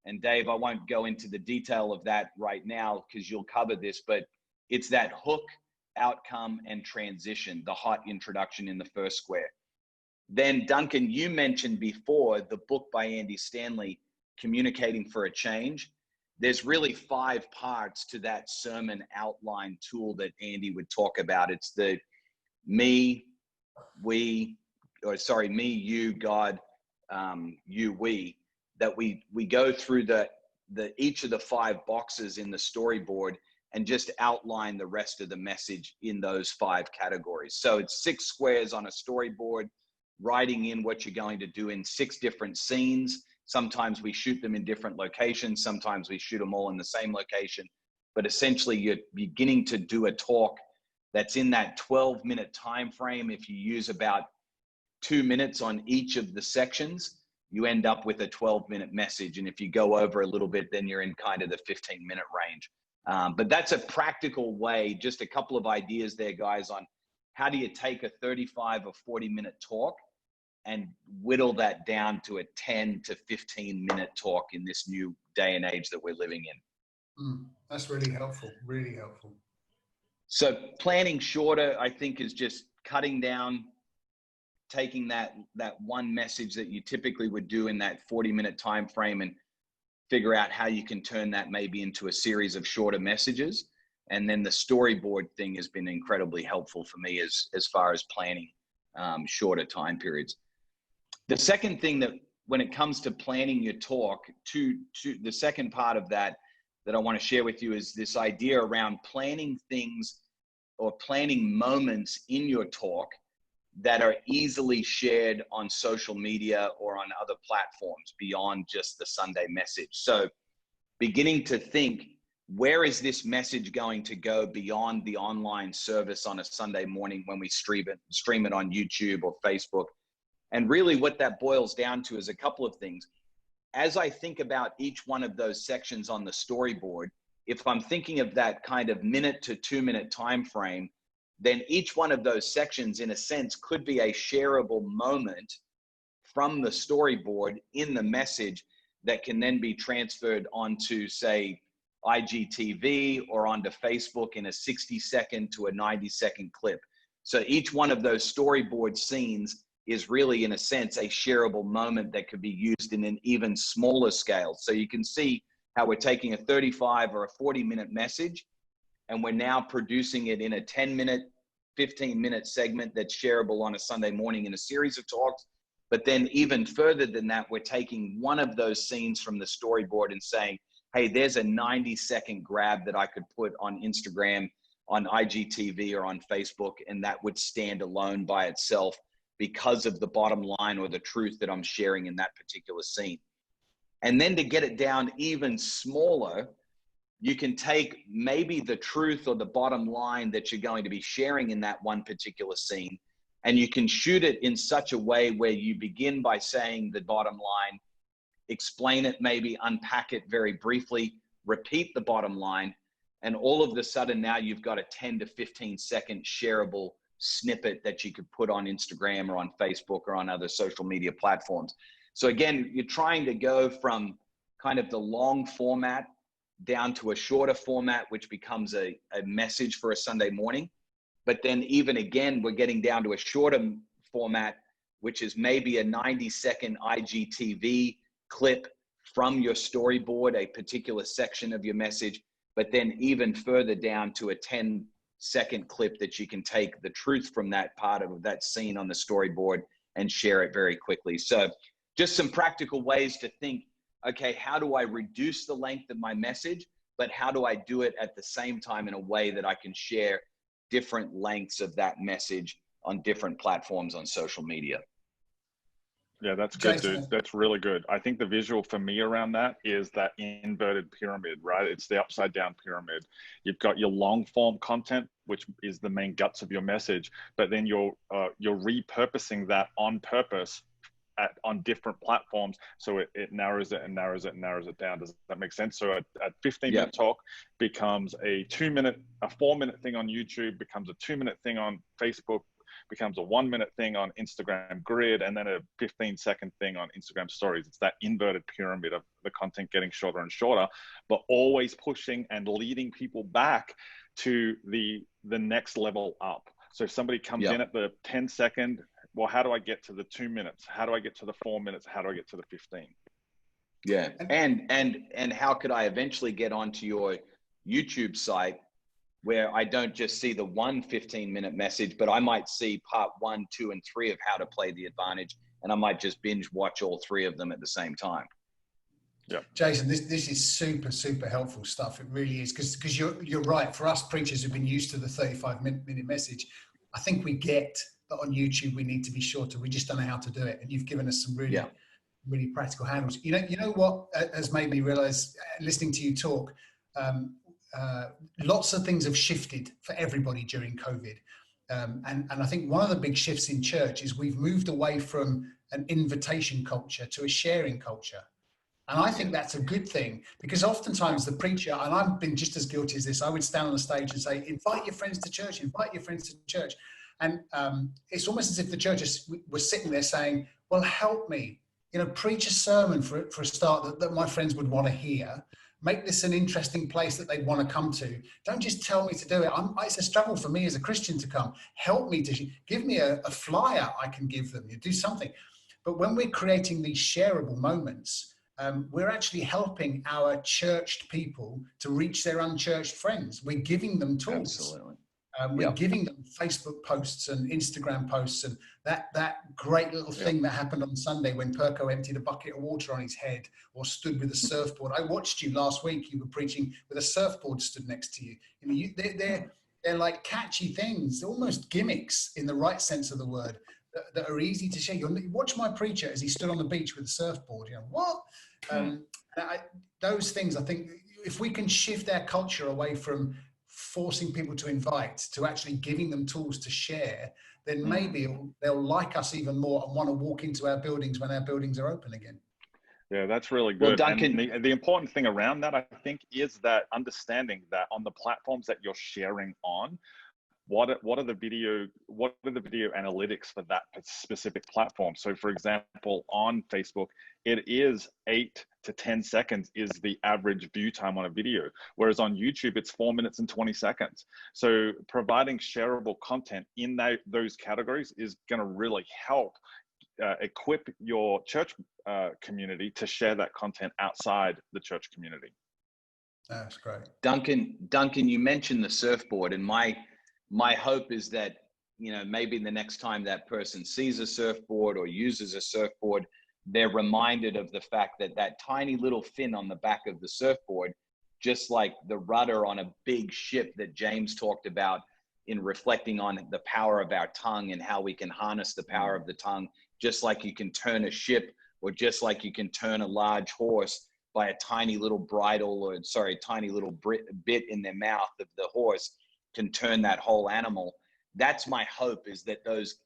And Dave, I won't go into the detail of that right now because you'll cover this, but it's that hook, outcome, and transition, the hot introduction in the first square. Then Duncan, you mentioned before the book by Andy Stanley, Communicating for a Change. there's really 5 parts to that sermon outline tool that Andy would talk about. It's the me, we, or sorry, me, you, God, you, we, that we go through each of the 5 boxes in the storyboard and just outline the rest of the message in those 5 categories. So it's 6 squares on a storyboard, writing in what you're going to do in 6 different scenes. Sometimes we shoot them in different locations. Sometimes we shoot them all in the same location. But essentially, you're beginning to do a talk that's in that 12-minute time frame. If you use about 2 minutes on each of the sections, you end up with a 12-minute message. And if you go over a little bit, then you're in kind of the 15-minute range. But that's a practical way, just a couple of ideas there, guys, on how do you take a 35 or 40-minute talk and whittle that down to a 10 to 15-minute talk in this new day and age that we're living in. That's really helpful, really helpful. So planning shorter, I think, is just cutting down, taking that one message that you typically would do in that 40-minute time frame and figure out how you can turn that maybe into a series of shorter messages. And then the storyboard thing has been incredibly helpful for me as far as planning shorter time periods. The second thing that when it comes to planning your talk, to the second part of that I want to share with you is this idea around planning things or planning moments in your talk that are easily shared on social media or on other platforms beyond just the Sunday message. So beginning to think, where is this message going to go beyond the online service on a Sunday morning when we stream it on YouTube or Facebook? And really what that boils down to is a couple of things. As I think about each one of those sections on the storyboard, if I'm thinking of that kind of minute to 2-minute time frame, then each one of those sections, in a sense, could be a shareable moment from the storyboard in the message that can then be transferred onto, say, IGTV or onto Facebook in a 60-second to a 90-second clip. So each one of those storyboard scenes is really, in a sense, a shareable moment that could be used in an even smaller scale. So you can see how we're taking a 35 or a 40-minute message, and we're now producing it in a 10-minute, 15-minute segment that's shareable on a Sunday morning in a series of talks. But then even further than that, we're taking one of those scenes from the storyboard and saying, hey, there's a 90-second grab that I could put on Instagram, on IGTV, or on Facebook, and that would stand alone by itself because of the bottom line or the truth that I'm sharing in that particular scene. And then to get it down even smaller, you can take maybe the truth or the bottom line that you're going to be sharing in that one particular scene, and you can shoot it in such a way where you begin by saying the bottom line, explain it, maybe unpack it very briefly, repeat the bottom line, and all of a sudden now you've got a 10 to 15 second shareable snippet that you could put on Instagram or on Facebook or on other social media platforms. So again, you're trying to go from kind of the long format down to a shorter format, which becomes a message for a Sunday morning. But then even again, we're getting down to a shorter format, which is maybe a 90-second IGTV clip from your storyboard, a particular section of your message, but then even further down to a 10-second clip that you can take the truth from that part of that scene on the storyboard and share it very quickly. So just some practical ways to think, okay, how do I reduce the length of my message, but how do I do it at the same time in a way that I can share different lengths of that message on different platforms on social media? Yeah, that's good, dude. That's really good. I think the visual for me around that is that inverted pyramid, right? It's the upside down pyramid. You've got your long form content, which is the main guts of your message, but then you're repurposing that on purpose on different platforms. So it narrows it and narrows it and narrows it down. Does that make sense? So a 15-minute talk becomes a 2-minute, a 4-minute thing on YouTube, becomes a 2-minute thing on Facebook, becomes a 1-minute thing on Instagram Grid, and then a 15-second thing on Instagram Stories. It's that inverted pyramid of the content getting shorter and shorter, but always pushing and leading people back to the next level up. So if somebody comes in at the 10-second, well, how do I get to the 2 minutes? How do I get to the 4 minutes? How do I get to the 15? Yeah. And how could I eventually get onto your YouTube site where I don't just see the one 15-minute message, but I might see part 1, 2, and 3 of how to play the advantage. And I might just binge watch all 3 of them at the same time. Yeah, Jason, this is super, super helpful stuff. It really is, because you're right. For us preachers who've been used to the 35-minute message, I think we get that on YouTube we need to be shorter. We just don't know how to do it. And you've given us some really, really practical handles. You know what has made me realize, listening to you talk, lots of things have shifted for everybody during COVID. And I think one of the big shifts in church is we've moved away from an invitation culture to a sharing culture. And I think that's a good thing, because oftentimes the preacher, and I've been just as guilty as this, I would stand on the stage and say, invite your friends to church, invite your friends to church. And it's almost as if the churches were sitting there saying, well, help me, preach a sermon for a start that my friends would want to hear. Make this an interesting place that they want to come to. Don't just tell me to do it. It's a struggle for me as a Christian to come. Help me to give me a flyer I can give them. You do something. But when we're creating these shareable moments, we're actually helping our churched people to reach their unchurched friends. We're giving them tools. Absolutely. We're giving them Facebook posts and Instagram posts, and that great little thing that happened on Sunday when Perko emptied a bucket of water on his head or stood with a surfboard. I watched you last week. You were preaching with a surfboard stood next to you. They're like catchy things, almost gimmicks in the right sense of the word, that are easy to share. Watch my preacher as he stood on the beach with a surfboard. What? Those things, I think, if we can shift our culture away from forcing people to invite to actually giving them tools to share, then maybe they'll like us even more and want to walk into our buildings when our buildings are open again. Yeah, that's really good. Well, Duncan, and the important thing around that, I think, is that understanding that on the platforms that you're sharing on, what are the video analytics for that specific platform? So for example, on Facebook, it is 8 to 10 seconds is the average view time on a video, whereas on YouTube it's 4 minutes and 20 seconds. So providing shareable content in those categories is going to really help equip your church community to share that content outside the church community. That's great. Duncan, you mentioned the surfboard, and my hope is that, maybe the next time that person sees a surfboard or uses a surfboard, they're reminded of the fact that that tiny little fin on the back of the surfboard, just like the rudder on a big ship that James talked about in reflecting on the power of our tongue and how we can harness the power of the tongue, just like you can turn a ship, or just like you can turn a large horse by a tiny little tiny little bit in their mouth of the horse can turn that whole animal. That's my hope, is that those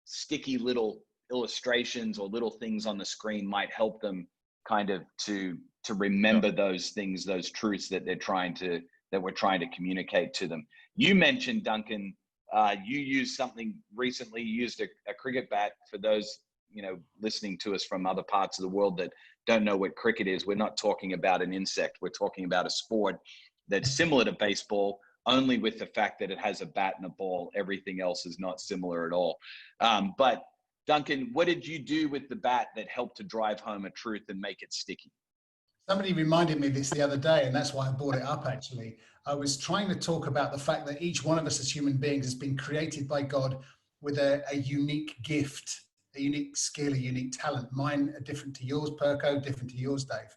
sticky little illustrations or little things on the screen might help them kind of to remember those things, those truths that we're trying to communicate to them. You mentioned, Duncan, you used something recently, you used a cricket bat. For those, listening to us from other parts of the world that don't know what cricket is, we're not talking about an insect. We're talking about a sport that's similar to baseball, only with the fact that it has a bat and a ball. Everything else is not similar at all. But Duncan, what did you do with the bat that helped to drive home a truth and make it sticky? Somebody reminded me of this the other day, and that's why I brought it up, actually. I was trying to talk about the fact that each one of us as human beings has been created by God with a unique gift, a unique skill, a unique talent. Mine are different to yours, Perko, different to yours, Dave.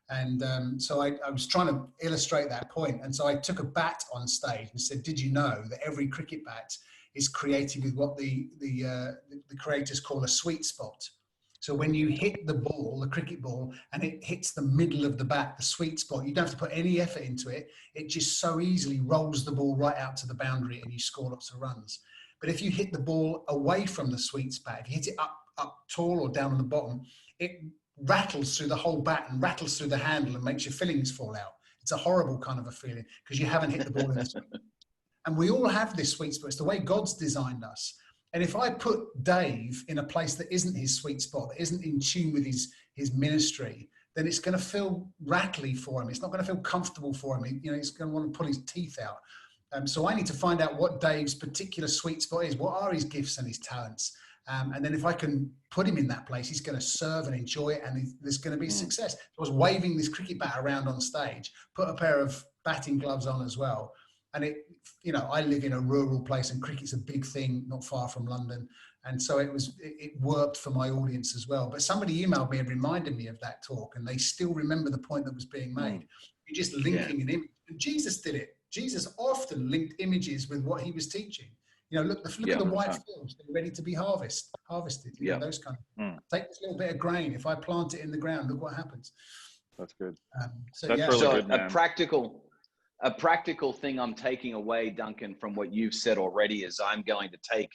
And so I was trying to illustrate that point. And so I took a bat on stage and said, did you know that every cricket bat is created with what the creators call a sweet spot? So when you hit the ball, the cricket ball, and it hits the middle of the bat, the sweet spot, you don't have to put any effort into it. It just so easily rolls the ball right out to the boundary and you score lots of runs. But if you hit the ball away from the sweet spot, if you hit it up tall or down on the bottom, it rattles through the whole bat and rattles through the handle and makes your fillings fall out. It's a horrible kind of a feeling because you haven't hit the ball in the sweet spot. And we all have this sweet spot. It's the way God's designed us. And if I put Dave in a place that isn't his sweet spot, that isn't in tune with his ministry, then it's going to feel rattly for him. It's not going to feel comfortable for him. He's going to want to pull his teeth out. So I need to find out what Dave's particular sweet spot is. What are his gifts and his talents? And then if I can put him in that place, he's going to serve and enjoy it, and there's going to be success. I was waving this cricket bat around on stage, put a pair of batting gloves on as well. And I live in a rural place, and cricket's a big thing not far from London. And so it worked for my audience as well. But somebody emailed me and reminded me of that talk, and they still remember the point that was being made. You're just linking an image. And Jesus did it. Jesus often linked images with what he was teaching. Look at the white fields, they're ready to be harvested. Those kind of take this little bit of grain. If I plant it in the ground, look what happens. That's good. That's really good, man. A practical thing I'm taking away, Duncan, from what you've said already is I'm going to take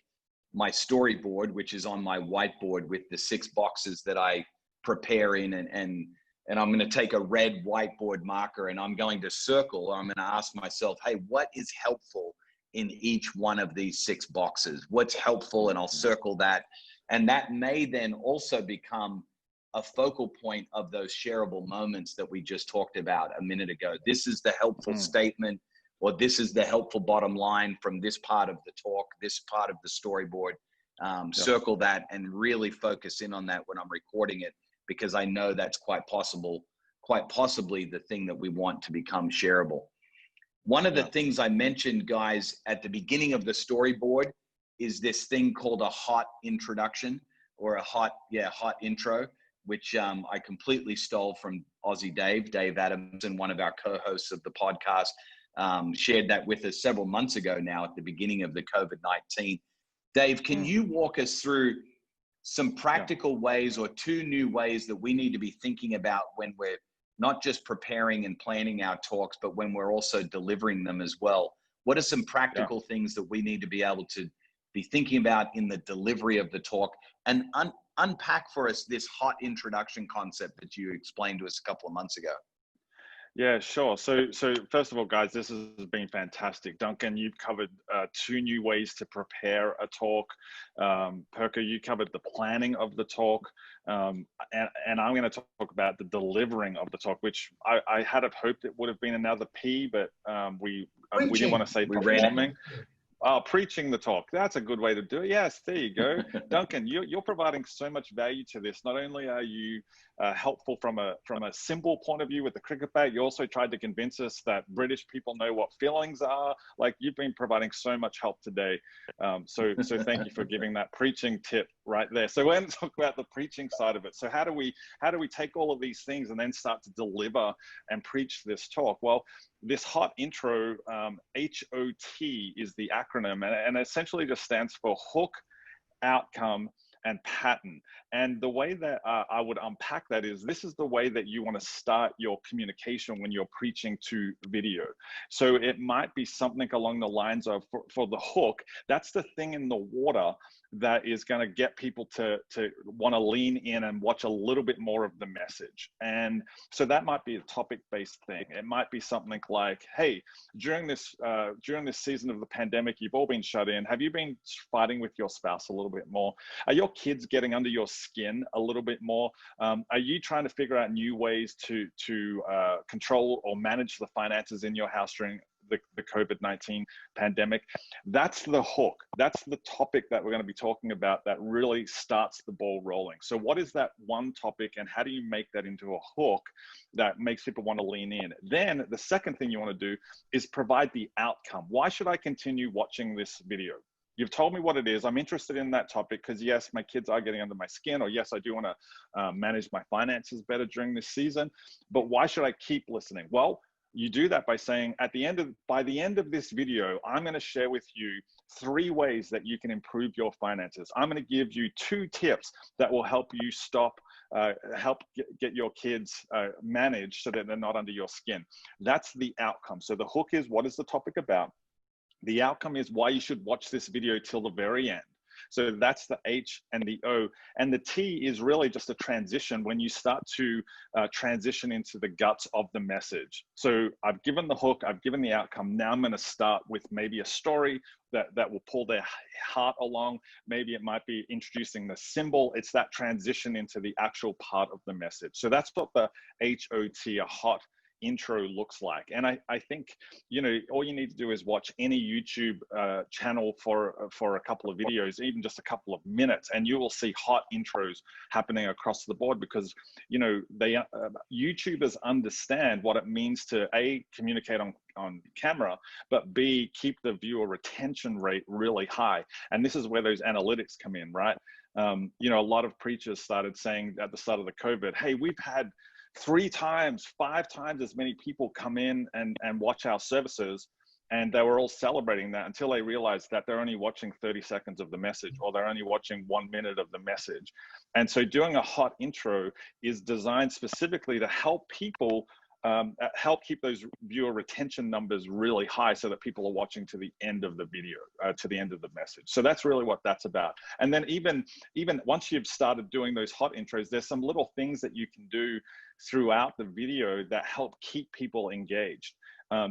my storyboard, which is on my whiteboard with the 6 boxes that I prepare in, and I'm going to take a red whiteboard marker, and I'm going to circle, or I'm going to ask myself, hey, what is helpful in each one of these 6 boxes? What's helpful? And I'll circle that. And that may then also become a focal point of those shareable moments that we just talked about a minute ago. This is the helpful statement, or this is the helpful bottom line from this part of the talk, this part of the storyboard. Circle that and really focus in on that when I'm recording it, because I know that's quite possibly the thing that we want to become shareable. One of the things I mentioned, guys, at the beginning of the storyboard is this thing called a hot introduction, or a hot intro, which I completely stole from Aussie Dave Adamson, one of our co-hosts of the podcast, shared that with us several months ago now at the beginning of the COVID-19. Dave, can you walk us through some practical ways, or 2 new ways that we need to be thinking about when we're not just preparing and planning our talks, but when we're also delivering them as well? What are some practical things that we need to be able to be thinking about in the delivery of the talk? And unpack for us this hot introduction concept that you explained to us a couple of months ago. Yeah, sure. So first of all, guys, this has been fantastic. Duncan, you've covered 2 new ways to prepare a talk. Perker, you covered the planning of the talk. And I'm going to talk about the delivering of the talk, which I had hoped it would have been another P, but we didn't want to say performing. Preaching the talk. That's a good way to do it. Yes, there you go. Duncan, you're providing so much value to this. Not only are you helpful from a symbol point of view with the cricket bat, you also tried to convince us that British people know what feelings are. Like, you've been providing so much help today. So thank you for giving that preaching tip right there. So we're going to talk about the preaching side of it. So how do we take all of these things and then start to deliver and preach this talk? Well, this hot intro, HOT is the acronym, and essentially just stands for hook, outcome, and pattern. And the way that I would unpack that is, this is the way that you want to start your communication when you're preaching to video. So it might be something along the lines of, for the hook, that's the thing in the water that is going to get people to want to lean in and watch a little bit more of the message. And so that might be a topic-based thing. It might be something like, hey, during this season of the pandemic, you've all been shut in. Have you been fighting with your spouse a little bit more? Are your kids getting under your skin a little bit more? Are you trying to figure out new ways to control or manage the finances in your house during the COVID-19 pandemic? That's the hook. That's the topic that we're going to be talking about that really starts the ball rolling. So what is that one topic, and how do you make that into a hook that makes people want to lean in? Then the second thing you want to do is provide the outcome. Why should I continue watching this video? You've told me what it is. I'm interested in that topic because, yes, my kids are getting under my skin, or yes, I do want to manage my finances better during this season. But why should I keep listening? Well, you do that by saying, by the end of this video, I'm going to share with you 3 ways that you can improve your finances. I'm going to give you 2 tips that will help you get your kids managed so that they're not under your skin. That's the outcome. So the hook is, what is the topic about? The outcome is why you should watch this video till the very end. So that's the H and the O. And the T is really just a transition when you start to transition into the guts of the message. So I've given the hook, I've given the outcome. Now I'm going to start with maybe a story that will pull their heart along. Maybe it might be introducing the symbol. It's that transition into the actual part of the message. So that's what the HOT, a hot intro looks like. And I think, you know, all you need to do is watch any YouTube channel for a couple of videos, even just a couple of minutes, and you will see hot intros happening across the board, because, you know, YouTubers understand what it means to A, communicate on camera, but B, keep the viewer retention rate really high. And this is where those analytics come in, right? You know, a lot of preachers started saying at the start of the COVID, hey, we've had 3 times, 5 times as many people come in and watch our services. And they were all celebrating that until they realized that they're only watching 30 seconds of the message, or they're only watching 1 minute of the message. And so doing a hot intro is designed specifically to help people help keep those viewer retention numbers really high, so that people are watching to the end of the video, to the end of the message. So that's really what that's about. And then even once you've started doing those hot intros, there's some little things that you can do throughout the video that help keep people engaged.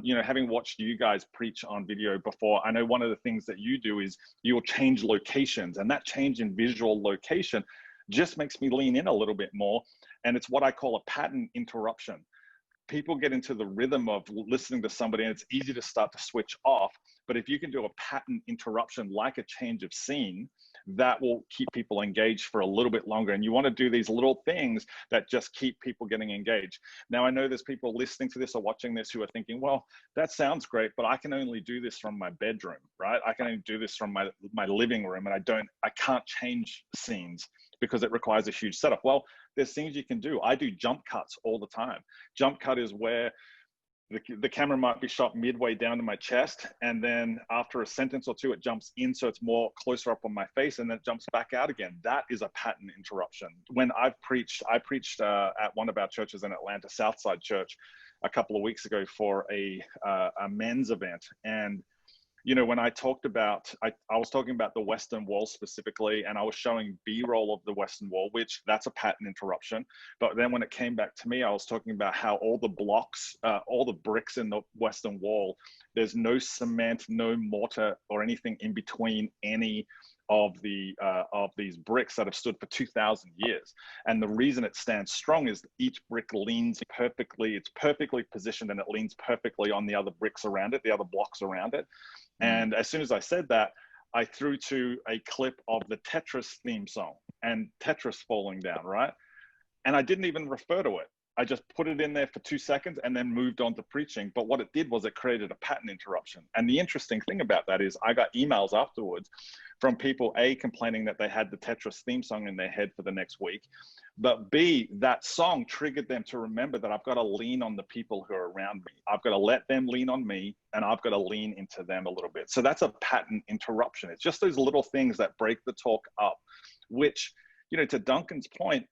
You know, having watched you guys preach on video before, I know one of the things that you do is you'll change locations, and that change in visual location just makes me lean in a little bit more. And it's what I call a pattern interruption. People get into the rhythm of listening to somebody, and it's easy to start to switch off. But if you can do a pattern interruption, like a change of scene, that will keep people engaged for a little bit longer. And you want to do these little things that just keep people getting engaged. Now, I know there's people listening to this or watching this who are thinking, well, that sounds great, but I can only do this from my bedroom, right? I can only do this from my living room, and I can't change scenes because it requires a huge setup. Well, there's things you can do. I do jump cuts all the time. Jump cut is where the camera might be shot midway down to my chest, and then after a sentence or two, it jumps in, so it's more closer up on my face, and then it jumps back out again. That is a pattern interruption. When I preached at one of our churches in Atlanta, Southside Church, a couple of weeks ago for a men's event. And you know, when I talked about, I was talking about the Western Wall specifically, and I was showing B-roll of the Western Wall, which that's a pattern interruption. But then when it came back to me, I was talking about how all the blocks, all the bricks in the Western Wall, there's no cement, no mortar or anything in between any of these bricks that have stood for 2,000 years. And the reason it stands strong is each brick leans perfectly, it's perfectly positioned, and it leans perfectly on the other bricks around it, the other blocks around it. And as soon as I said that, I threw to a clip of the Tetris theme song and Tetris falling down, right? And I didn't even refer to it. I just put it in there for 2 seconds and then moved on to preaching. But what it did was it created a pattern interruption. And the interesting thing about that is I got emails afterwards from people, A, complaining that they had the Tetris theme song in their head for the next week, but B, that song triggered them to remember that I've got to lean on the people who are around me. I've got to let them lean on me, and I've got to lean into them a little bit. So that's a pattern interruption. It's just those little things that break the talk up, which, you know, to Duncan's point,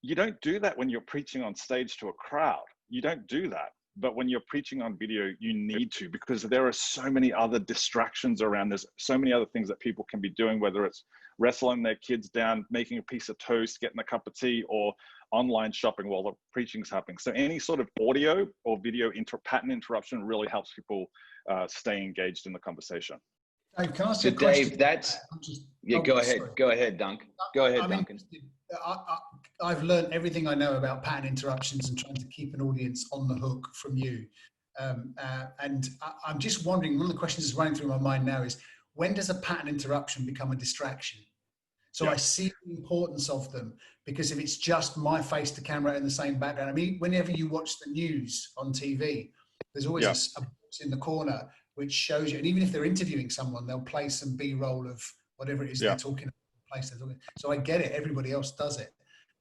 you don't do that when you're preaching on stage to a crowd. You don't do that. But when you're preaching on video, you need to, because there are so many other distractions around. There's so many other things that people can be doing, whether it's wrestling their kids down, making a piece of toast, getting a cup of tea, or online shopping while the preaching's happening. So any sort of audio or video pattern interruption really helps people stay engaged in the conversation. Dave, can I ask you a question? Dave, go ahead. Sorry. Go ahead, Duncan. Go ahead, Duncan. I've learned everything I know about pattern interruptions and trying to keep an audience on the hook from you. And I'm just wondering, one of the questions that's running through my mind now is, when does a pattern interruption become a distraction? So I see the importance of them, because if it's just my face to camera in the same background, I mean, whenever you watch the news on TV, there's always a box in the corner which shows you, and even if they're interviewing someone, they'll play some B-roll of whatever it is they're talking about. So I get it, everybody else does it.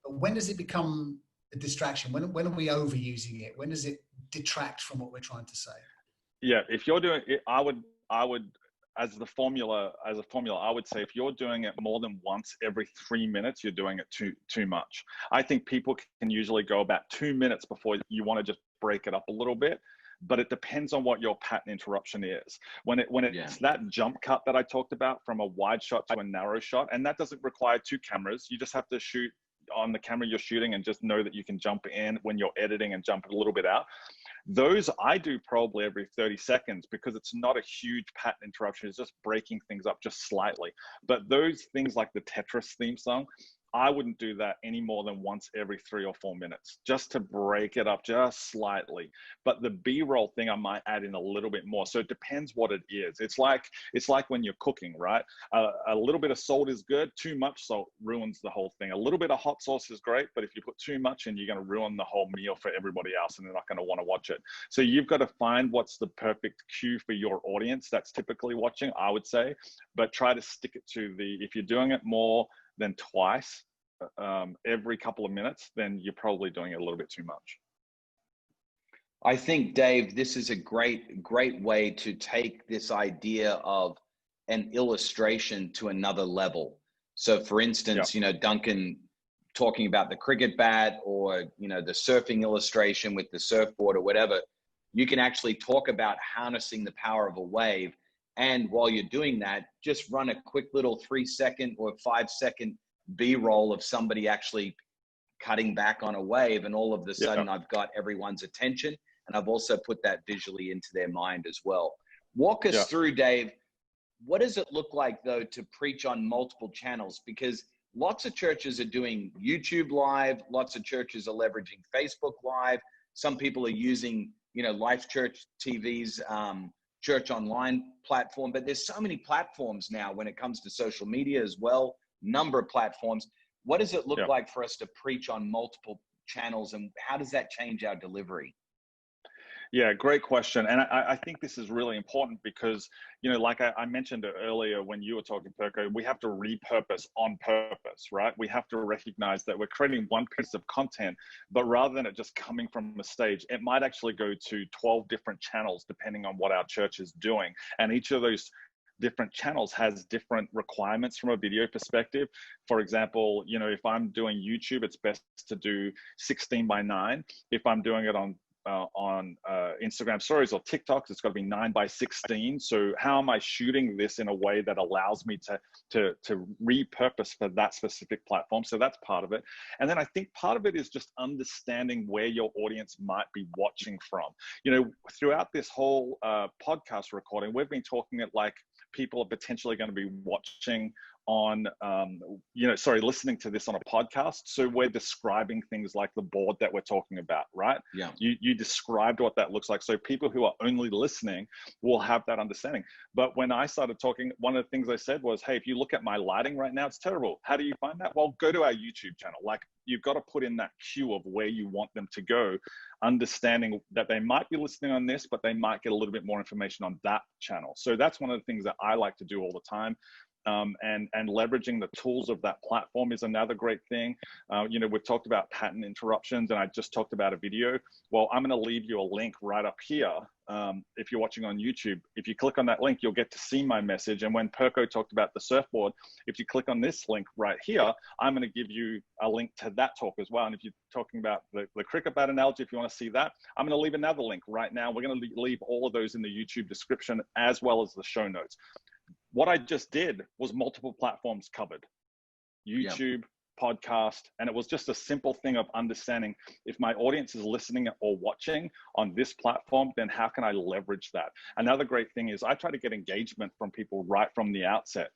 But when does it become a distraction? When are we overusing it? When does it detract from what we're trying to say? Yeah, if you're doing it, I would, as a formula, I would say if you're doing it more than once every 3 minutes, you're doing it too much. I think people can usually go about 2 minutes before you want to just break it up a little bit. But it depends on what your pattern interruption is. When it's that jump cut that I talked about, from a wide shot to a narrow shot, and that doesn't require 2 cameras. You just have to shoot on the camera you're shooting and just know that you can jump in when you're editing and jump a little bit out. Those I do probably every 30 seconds, because it's not a huge pattern interruption. It's just breaking things up just slightly. But those things like the Tetris theme song, I wouldn't do that any more than once every 3 or 4 minutes, just to break it up just slightly. But the B-roll thing, I might add in a little bit more. So it depends what it is. It's like when you're cooking, right? A little bit of salt is good. Too much salt ruins the whole thing. A little bit of hot sauce is great, but if you put too much in, you're going to ruin the whole meal for everybody else, and they're not going to want to watch it. So you've got to find what's the perfect cue for your audience that's typically watching, I would say, but try to stick it to if you're doing it more than twice every couple of minutes, then you're probably doing it a little bit too much. I think, Dave, this is a great way to take this idea of an illustration to another level. So for instance, Duncan talking about the cricket bat, or, the surfing illustration with the surfboard or whatever, you can actually talk about harnessing the power of a wave. And while you're doing that, just run a quick little 3-second or 5-second B-roll of somebody actually cutting back on a wave. And all of a sudden I've got everyone's attention. And I've also put that visually into their mind as well. Walk us through, Dave, what does it look like, though, to preach on multiple channels? Because lots of churches are doing YouTube Live. Lots of churches are leveraging Facebook Live. Some people are using, Life Church TV's church online platform. But there's so many platforms now when it comes to social media as well, number of platforms. What does it look like for us to preach on multiple channels, and how does that change our delivery? Yeah, great question. And I think this is really important because, like I mentioned earlier when you were talking, Perko, we have to repurpose on purpose, right? We have to recognize that we're creating one piece of content, but rather than it just coming from a stage, it might actually go to 12 different channels depending on what our church is doing. And each of those different channels has different requirements from a video perspective. For example, if I'm doing YouTube, it's best to do 16:9. If I'm doing it on Instagram stories or TikToks, it's got to be 9:16. So how am I shooting this in a way that allows me to repurpose for that specific platform? So that's part of it. And then I think part of it is just understanding where your audience might be watching from. Throughout this whole podcast recording, we've been talking at like people are potentially going to be watching on, listening to this on a podcast. So we're describing things like the board that we're talking about, right? Yeah. You described what that looks like. So people who are only listening will have that understanding. But when I started talking, one of the things I said was, hey, if you look at my lighting right now, it's terrible. How do you find that? Well, go to our YouTube channel. Like, you've got to put in that cue of where you want them to go, understanding that they might be listening on this, but they might get a little bit more information on that channel. So that's one of the things that I like to do all the time. And leveraging the tools of that platform is another great thing. We've talked about pattern interruptions, and I just talked about a video. Well, I'm going to leave you a link right up here. If you're watching on YouTube, if you click on that link, you'll get to see my message. And when Perko talked about the surfboard, if you click on this link right here, I'm going to give you a link to that talk as well. And if you're talking about the cricket bat analogy, if you want to see that, I'm going to leave another link right now. We're going to leave all of those in the YouTube description as well as the show notes. What I just did was multiple platforms covered: YouTube, podcast, and it was just a simple thing of understanding if my audience is listening or watching on this platform, then how can I leverage that? Another great thing is I try to get engagement from people right from the outset.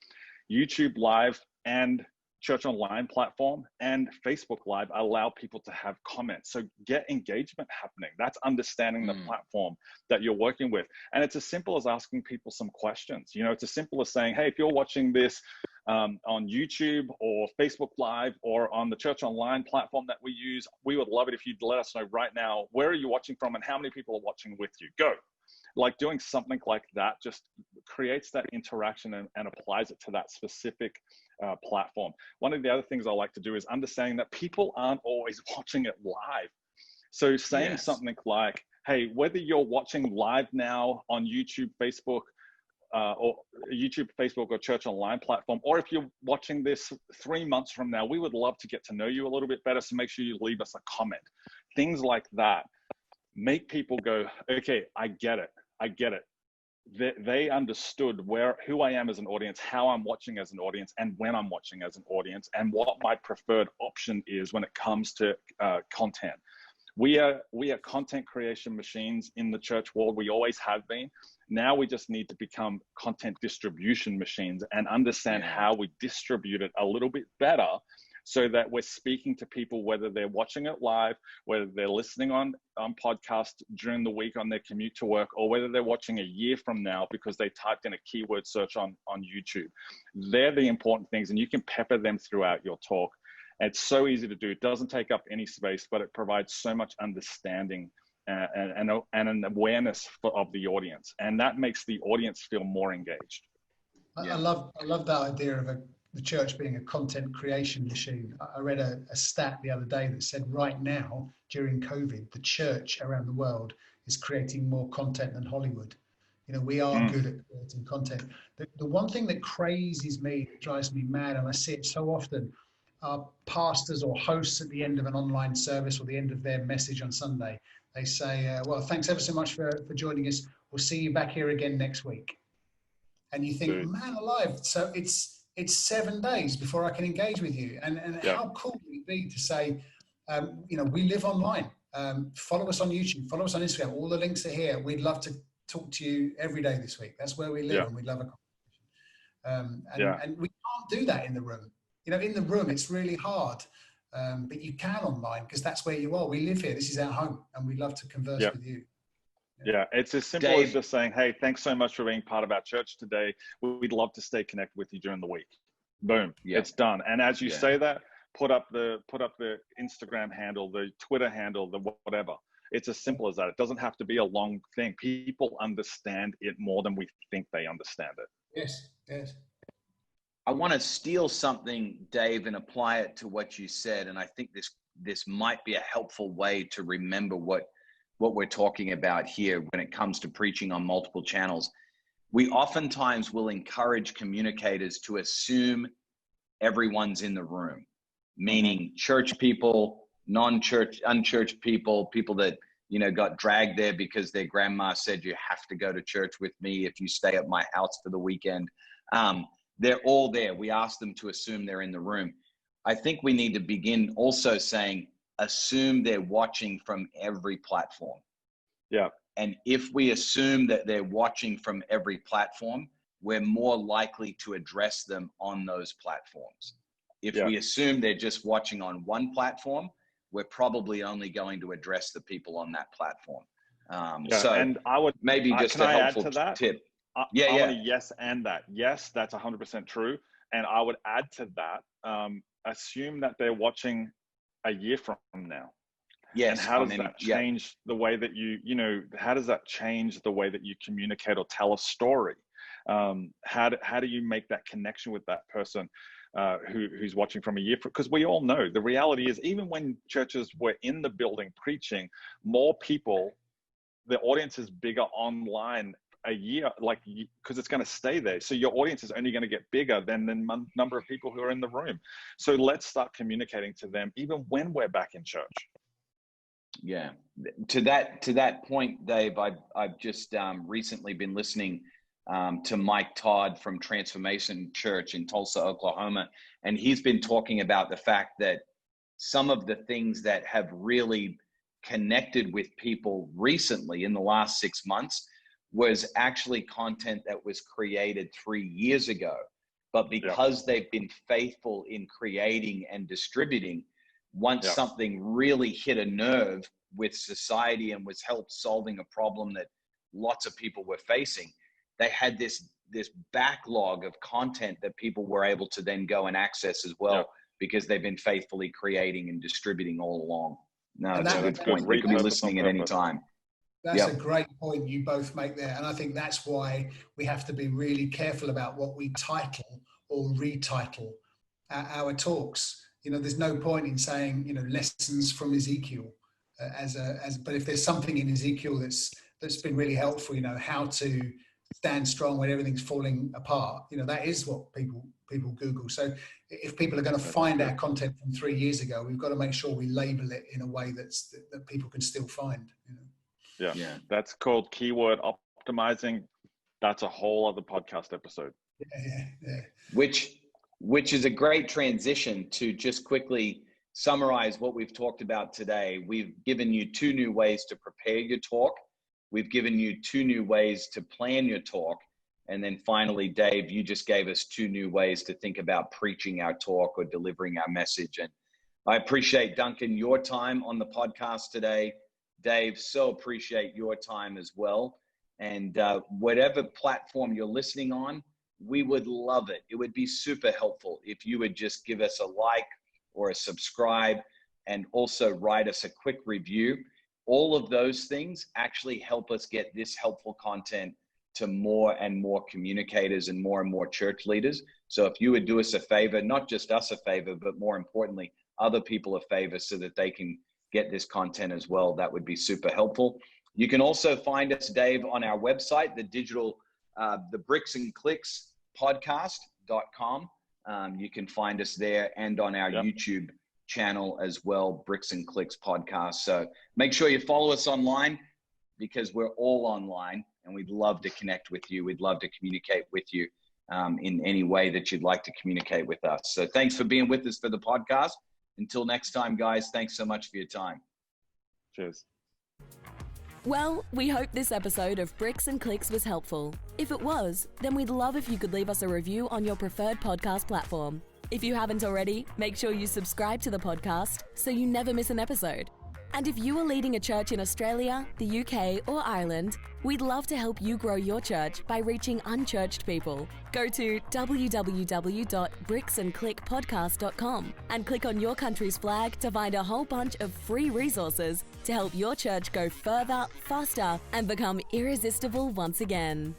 YouTube Live and Church Online platform and Facebook Live allow people to have comments. So get engagement happening. That's understanding the platform that you're working with. And it's as simple as asking people some questions. It's as simple as saying, hey, if you're watching this on YouTube or Facebook Live or on the Church Online platform that we use, we would love it if you'd let us know right now, where are you watching from and how many people are watching with you? Go. Like, doing something like that just creates that interaction and applies it to that specific platform. One of the other things I like to do is understanding that people aren't always watching it live. So saying something like, hey, whether you're watching live now on YouTube, Facebook, or Church Online platform, or if you're watching this 3 months from now, we would love to get to know you a little bit better. So make sure you leave us a comment. Things like that make people go, okay, I get it. They understood who I am as an audience, how I'm watching as an audience, and when I'm watching as an audience, and what my preferred option is when it comes to content. We are content creation machines in the church world. We always have been. Now we just need to become content distribution machines and understand how we distribute it a little bit better so that we're speaking to people, whether they're watching it live, whether they're listening on podcast during the week on their commute to work, or whether they're watching a year from now because they typed in a keyword search on YouTube. They're the important things, and you can pepper them throughout your talk. It's so easy to do. It doesn't take up any space, but it provides so much understanding and an awareness of the audience, and that makes the audience feel more engaged. I love that idea of the church being a content creation machine. I read a stat the other day that said right now, during COVID, the church around the world is creating more content than Hollywood. You know, we are good at creating content. The one thing that crazes me, drives me mad, and I see it so often, are pastors or hosts at the end of an online service or the end of their message on Sunday. They say, well, thanks ever so much for joining us. We'll see you back here again next week. And you think, man alive, so it's 7 days before I can engage with you. And how cool would it be to say, you know, we live online. Follow us on YouTube, follow us on Instagram. All the links are here. We'd love to talk to you every day this week. That's where we live, and we'd love a conversation. And we can't do that in the room. You know, in the room, it's really hard. But you can online, because that's where you are. We live here. This is our home, and we'd love to converse with you. Yeah, it's as simple as just saying, hey, thanks so much for being part of our church today. We'd love to stay connected with you during the week. Boom, it's done. And as you say that, put up the Instagram handle, the Twitter handle, the whatever. It's as simple as that. It doesn't have to be a long thing. People understand it more than we think they understand it. Yes, yes. I want to steal something, Dave, and apply it to what you said. And I think this might be a helpful way to remember what we're talking about here when it comes to preaching on multiple channels. We oftentimes will encourage communicators to assume everyone's in the room, meaning church people, non-church, unchurched people, people that, you know, got dragged there because their grandma said, you have to go to church with me if you stay at my house for the weekend. They're all there. We ask them to assume they're in the room. I think we need to begin also saying, assume they're watching from every platform. Yeah. And if we assume that they're watching from every platform, we're more likely to address them on those platforms. If we assume they're just watching on one platform, we're probably only going to address the people on that platform. So and I would maybe just a helpful tip. I want to yes and that. Yes, that's 100% true. And I would add to that, assume that they're watching a year from now. Yes. And how does that change the way that how does that change the way that you communicate or tell a story? How do you make that connection with that person who's watching from a year? Because we all know the reality is, even when churches were in the building preaching, more people, the audience is bigger online a year, because it's going to stay there. So your audience is only going to get bigger than the number of people who are in the room. So let's start communicating to them even when we're back in church. Yeah. To that point, Dave, I've just recently been listening to Mike Todd from Transformation Church in Tulsa, Oklahoma. And he's been talking about the fact that some of the things that have really connected with people recently in the last 6 months was actually content that was created 3 years ago. But because they've been faithful in creating and distributing, once something really hit a nerve with society and was helped solving a problem that lots of people were facing, they had this backlog of content that people were able to then go and access as well, because they've been faithfully creating and distributing all along. No, it's a good point. We can be listening at any time. That's a great point you both make there. And I think that's why we have to be really careful about what we title or retitle our talks. You know, there's no point in saying, you know, lessons from Ezekiel but if there's something in Ezekiel that's been really helpful, you know, how to stand strong when everything's falling apart, you know, that is what people Google. So if people are going to find our content from 3 years ago, we've got to make sure we label it in a way that people can still find, you know. Yeah, that's called keyword optimizing. That's a whole other podcast episode. Yeah. Which is a great transition to just quickly summarize what we've talked about today. We've given you 2 new ways to prepare your talk. We've given you 2 new ways to plan your talk. And then finally, Dave, you just gave us 2 new ways to think about preaching our talk or delivering our message. And I appreciate, Duncan, your time on the podcast today. Dave, so appreciate your time as well. And whatever platform you're listening on, we would love it. It would be super helpful if you would just give us a like or a subscribe and also write us a quick review. All of those things actually help us get this helpful content to more and more communicators and more church leaders. So if you would do us a favor, not just us a favor, but more importantly, other people a favor so that they can get this content as well, that would be super helpful. You can also find us, Dave, on our website, the Bricks and Clicks podcast.com. You can find us there and on our YouTube channel as well, Bricks and Clicks podcast. So make sure you follow us online because we're all online and we'd love to connect with you. We'd love to communicate with you in any way that you'd like to communicate with us. So thanks for being with us for the podcast. Until next time, guys, thanks so much for your time. Cheers. Well, we hope this episode of Bricks and Clicks was helpful. If it was, then we'd love if you could leave us a review on your preferred podcast platform. If you haven't already, make sure you subscribe to the podcast so you never miss an episode. And if you are leading a church in Australia, the UK, or Ireland, we'd love to help you grow your church by reaching unchurched people. Go to www.bricksandclickpodcast.com and click on your country's flag to find a whole bunch of free resources to help your church go further, faster, and become irresistible once again.